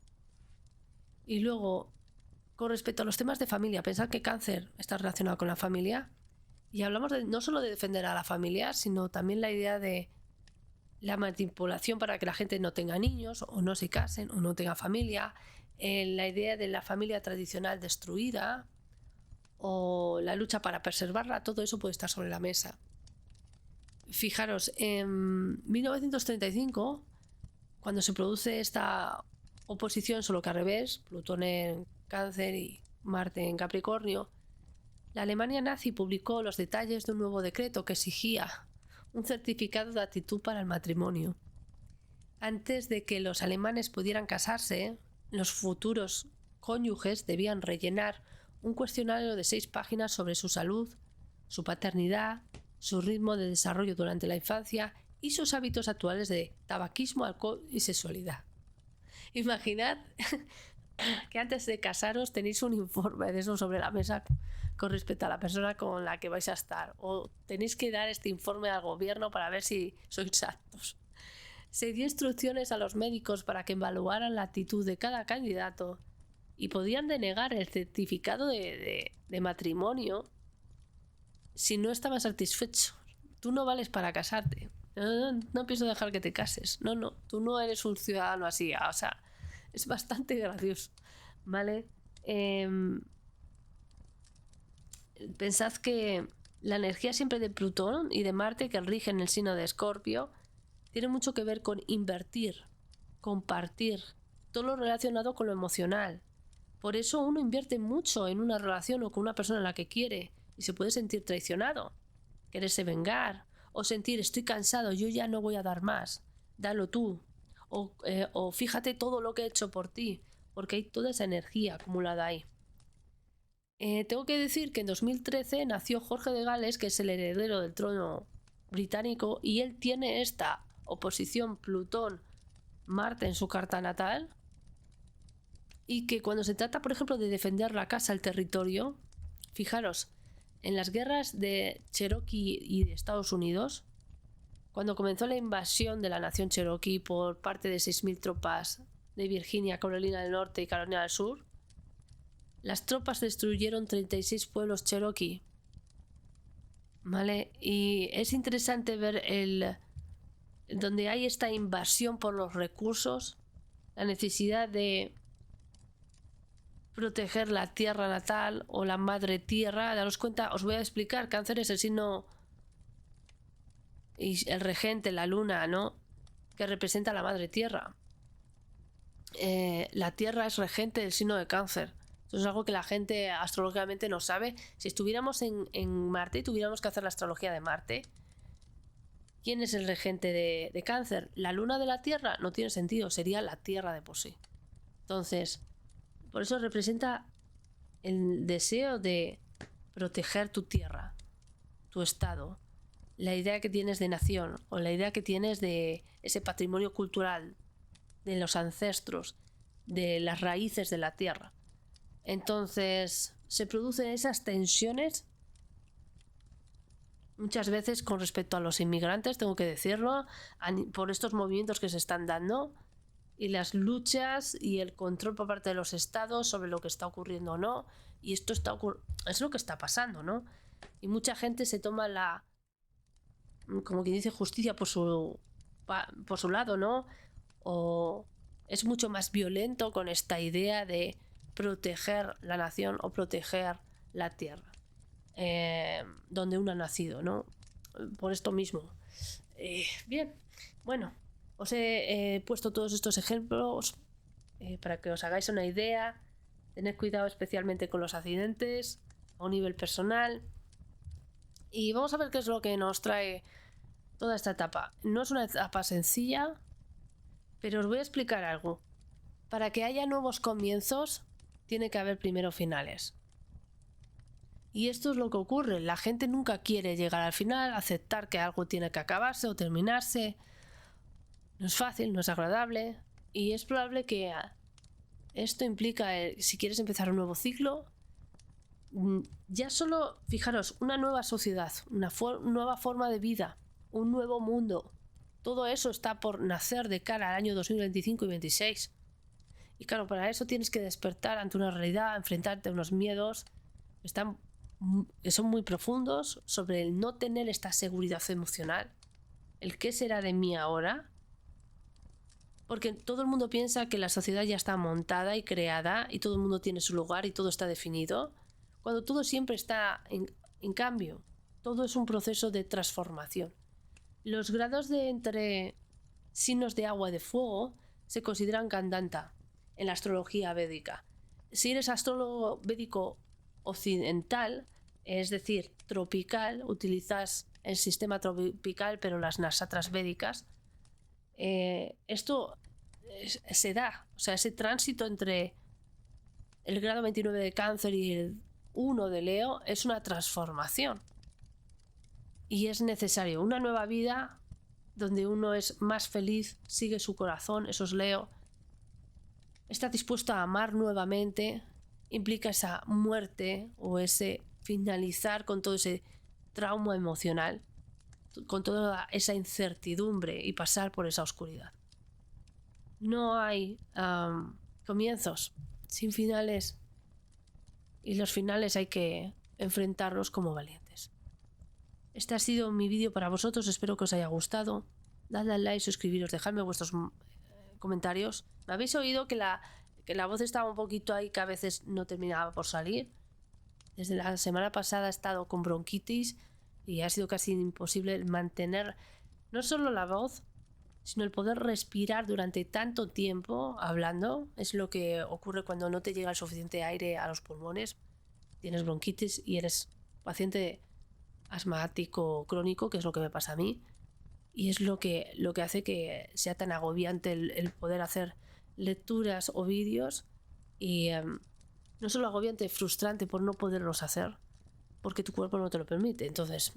Y luego, con respecto a los temas de familia, pensad que Cáncer está relacionado con la familia. Y hablamos no solo de defender a la familia, sino también la idea de la manipulación para que la gente no tenga niños, o no se casen, o no tenga familia. La idea de la familia tradicional destruida, o la lucha para preservarla, todo eso puede estar sobre la mesa. Fijaros, en 1935, cuando se produce esta oposición, solo que al revés, Plutón en Cáncer y Marte en Capricornio, la Alemania nazi publicó los detalles de un nuevo decreto que exigía un certificado de aptitud para el matrimonio. Antes de que los alemanes pudieran casarse, los futuros cónyuges debían rellenar un cuestionario de 6 páginas sobre su salud, su paternidad, su ritmo de desarrollo durante la infancia y sus hábitos actuales de tabaquismo, alcohol y sexualidad. Imaginad que antes de casaros tenéis un informe de eso sobre la mesa con respecto a la persona con la que vais a estar, o tenéis que dar este informe al gobierno para ver si sois aptos. Se dio instrucciones a los médicos para que evaluaran la actitud de cada candidato y podían denegar el certificado de matrimonio si no estaban satisfechos. Tú no vales para casarte. No pienso dejar que te cases. No, tú no eres un ciudadano así. O sea, es bastante gracioso, ¿vale? Pensad que la energía siempre de Plutón y de Marte, que rigen el signo de Escorpio, tiene mucho que ver con invertir, compartir, todo lo relacionado con lo emocional. Por eso uno invierte mucho en una relación o con una persona a la que quiere y se puede sentir traicionado, quererse vengar o sentir estoy cansado, yo ya no voy a dar más, dalo tú. O fíjate todo lo que he hecho por ti, porque hay toda esa energía acumulada ahí. Tengo que decir que en 2013 nació Jorge de Gales, que es el heredero del trono británico, y él tiene esta oposición Plutón-Marte en su carta natal, y que cuando se trata, por ejemplo, de defender la casa, el territorio, fijaros, en las guerras de Cherokee y de Estados Unidos, cuando comenzó la invasión de la nación Cherokee por parte de 6.000 tropas de Virginia, Carolina del Norte y Carolina del Sur, las tropas destruyeron 36 pueblos Cherokee. ¿Vale? Y es interesante ver donde hay esta invasión por los recursos, la necesidad de proteger la tierra natal o la madre tierra. Daros cuenta, os voy a explicar, Cáncer es el signo y el regente, la luna, ¿no? Que representa a la madre tierra. La tierra es regente del signo de Cáncer. Eso es algo que la gente astrológicamente no sabe. Si estuviéramos en Marte y tuviéramos que hacer la astrología de Marte, ¿quién es el regente de Cáncer? La luna de la Tierra no tiene sentido, sería la Tierra de por sí. Entonces, por eso representa el deseo de proteger tu tierra, tu estado, la idea que tienes de nación o la idea que tienes de ese patrimonio cultural, de los ancestros, de las raíces de la tierra. Entonces se producen esas tensiones muchas veces con respecto a los inmigrantes, tengo que decirlo, por estos movimientos que se están dando y las luchas y el control por parte de los estados sobre lo que está ocurriendo o no. Y esto es lo que está pasando, ¿no? Y mucha gente se toma como quien dice, justicia por su lado, ¿no? O es mucho más violento con esta idea de proteger la nación o proteger la tierra donde uno ha nacido, ¿no? Por esto mismo. Bien, bueno, os he puesto todos estos ejemplos para que os hagáis una idea. Tened cuidado especialmente con los accidentes a un nivel personal. Y vamos a ver qué es lo que nos trae toda esta etapa. No es una etapa sencilla, pero os voy a explicar algo. Para que haya nuevos comienzos, tiene que haber primero finales. Y esto es lo que ocurre. La gente nunca quiere llegar al final, aceptar que algo tiene que acabarse o terminarse. No es fácil, no es agradable. Y es probable que esto implica, si quieres empezar un nuevo ciclo, ya solo, fijaros, una nueva sociedad, una nueva forma de vida, un nuevo mundo. Todo eso está por nacer de cara al año 2025 y 2026. Y claro, para eso tienes que despertar ante una realidad, enfrentarte a unos miedos que son muy profundos sobre el no tener esta seguridad emocional. El qué será de mí ahora. Porque todo el mundo piensa que la sociedad ya está montada y creada y todo el mundo tiene su lugar y todo está definido. Cuando todo siempre está en cambio. Todo es un proceso de transformación. Los grados entre signos de agua y de fuego se consideran Gandanta en la astrología védica. Si eres astrólogo védico occidental, es decir, tropical, utilizas el sistema tropical, pero las nakshatras védicas, esto se da, o sea, ese tránsito entre el grado 29 de Cáncer y el 1 de Leo es una transformación. Y es necesario una nueva vida donde uno es más feliz, sigue su corazón, eso es Leo, está dispuesto a amar nuevamente, implica esa muerte o ese finalizar con todo ese trauma emocional. con toda esa incertidumbre y pasar por esa oscuridad. No hay comienzos sin finales, y los finales hay que enfrentarlos como valientes. Este ha sido mi vídeo para vosotros, espero que os haya gustado. Dadle al like, suscribiros, dejadme vuestros comentarios. ¿Me habéis oído que la voz estaba un poquito ahí, que a veces no terminaba por salir? Desde la semana pasada he estado con bronquitis y ha sido casi imposible mantener no solo la voz, sino el poder respirar durante tanto tiempo hablando. Es lo que ocurre cuando no te llega el suficiente aire a los pulmones. Tienes bronquitis y eres paciente asmático crónico, que es lo que me pasa a mí, y es lo que hace que sea tan agobiante el poder hacer lecturas o vídeos, y no solo agobiante, frustrante por no poderlos hacer porque tu cuerpo no te lo permite. Entonces,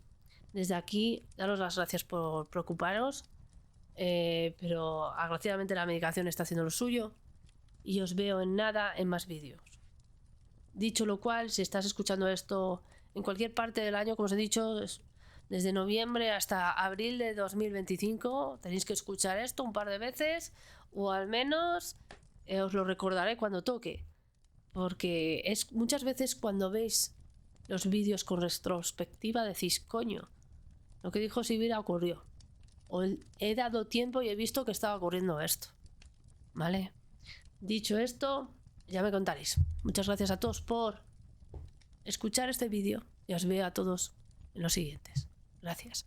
desde aquí, daros las gracias por preocuparos, pero agraciadamente la medicación está haciendo lo suyo y os veo en nada en más vídeos. Dicho lo cual, si estás escuchando esto en cualquier parte del año, como os he dicho, desde noviembre hasta abril de 2025, tenéis que escuchar esto un par de veces, o al menos os lo recordaré cuando toque, porque es muchas veces cuando veis los vídeos con retrospectiva decís, coño, lo que dijo Sibila ocurrió, o he dado tiempo y he visto que estaba ocurriendo esto, ¿vale? Dicho esto, ya me contaréis. Muchas gracias a todos por escuchar este vídeo y os veo a todos en los siguientes. Gracias.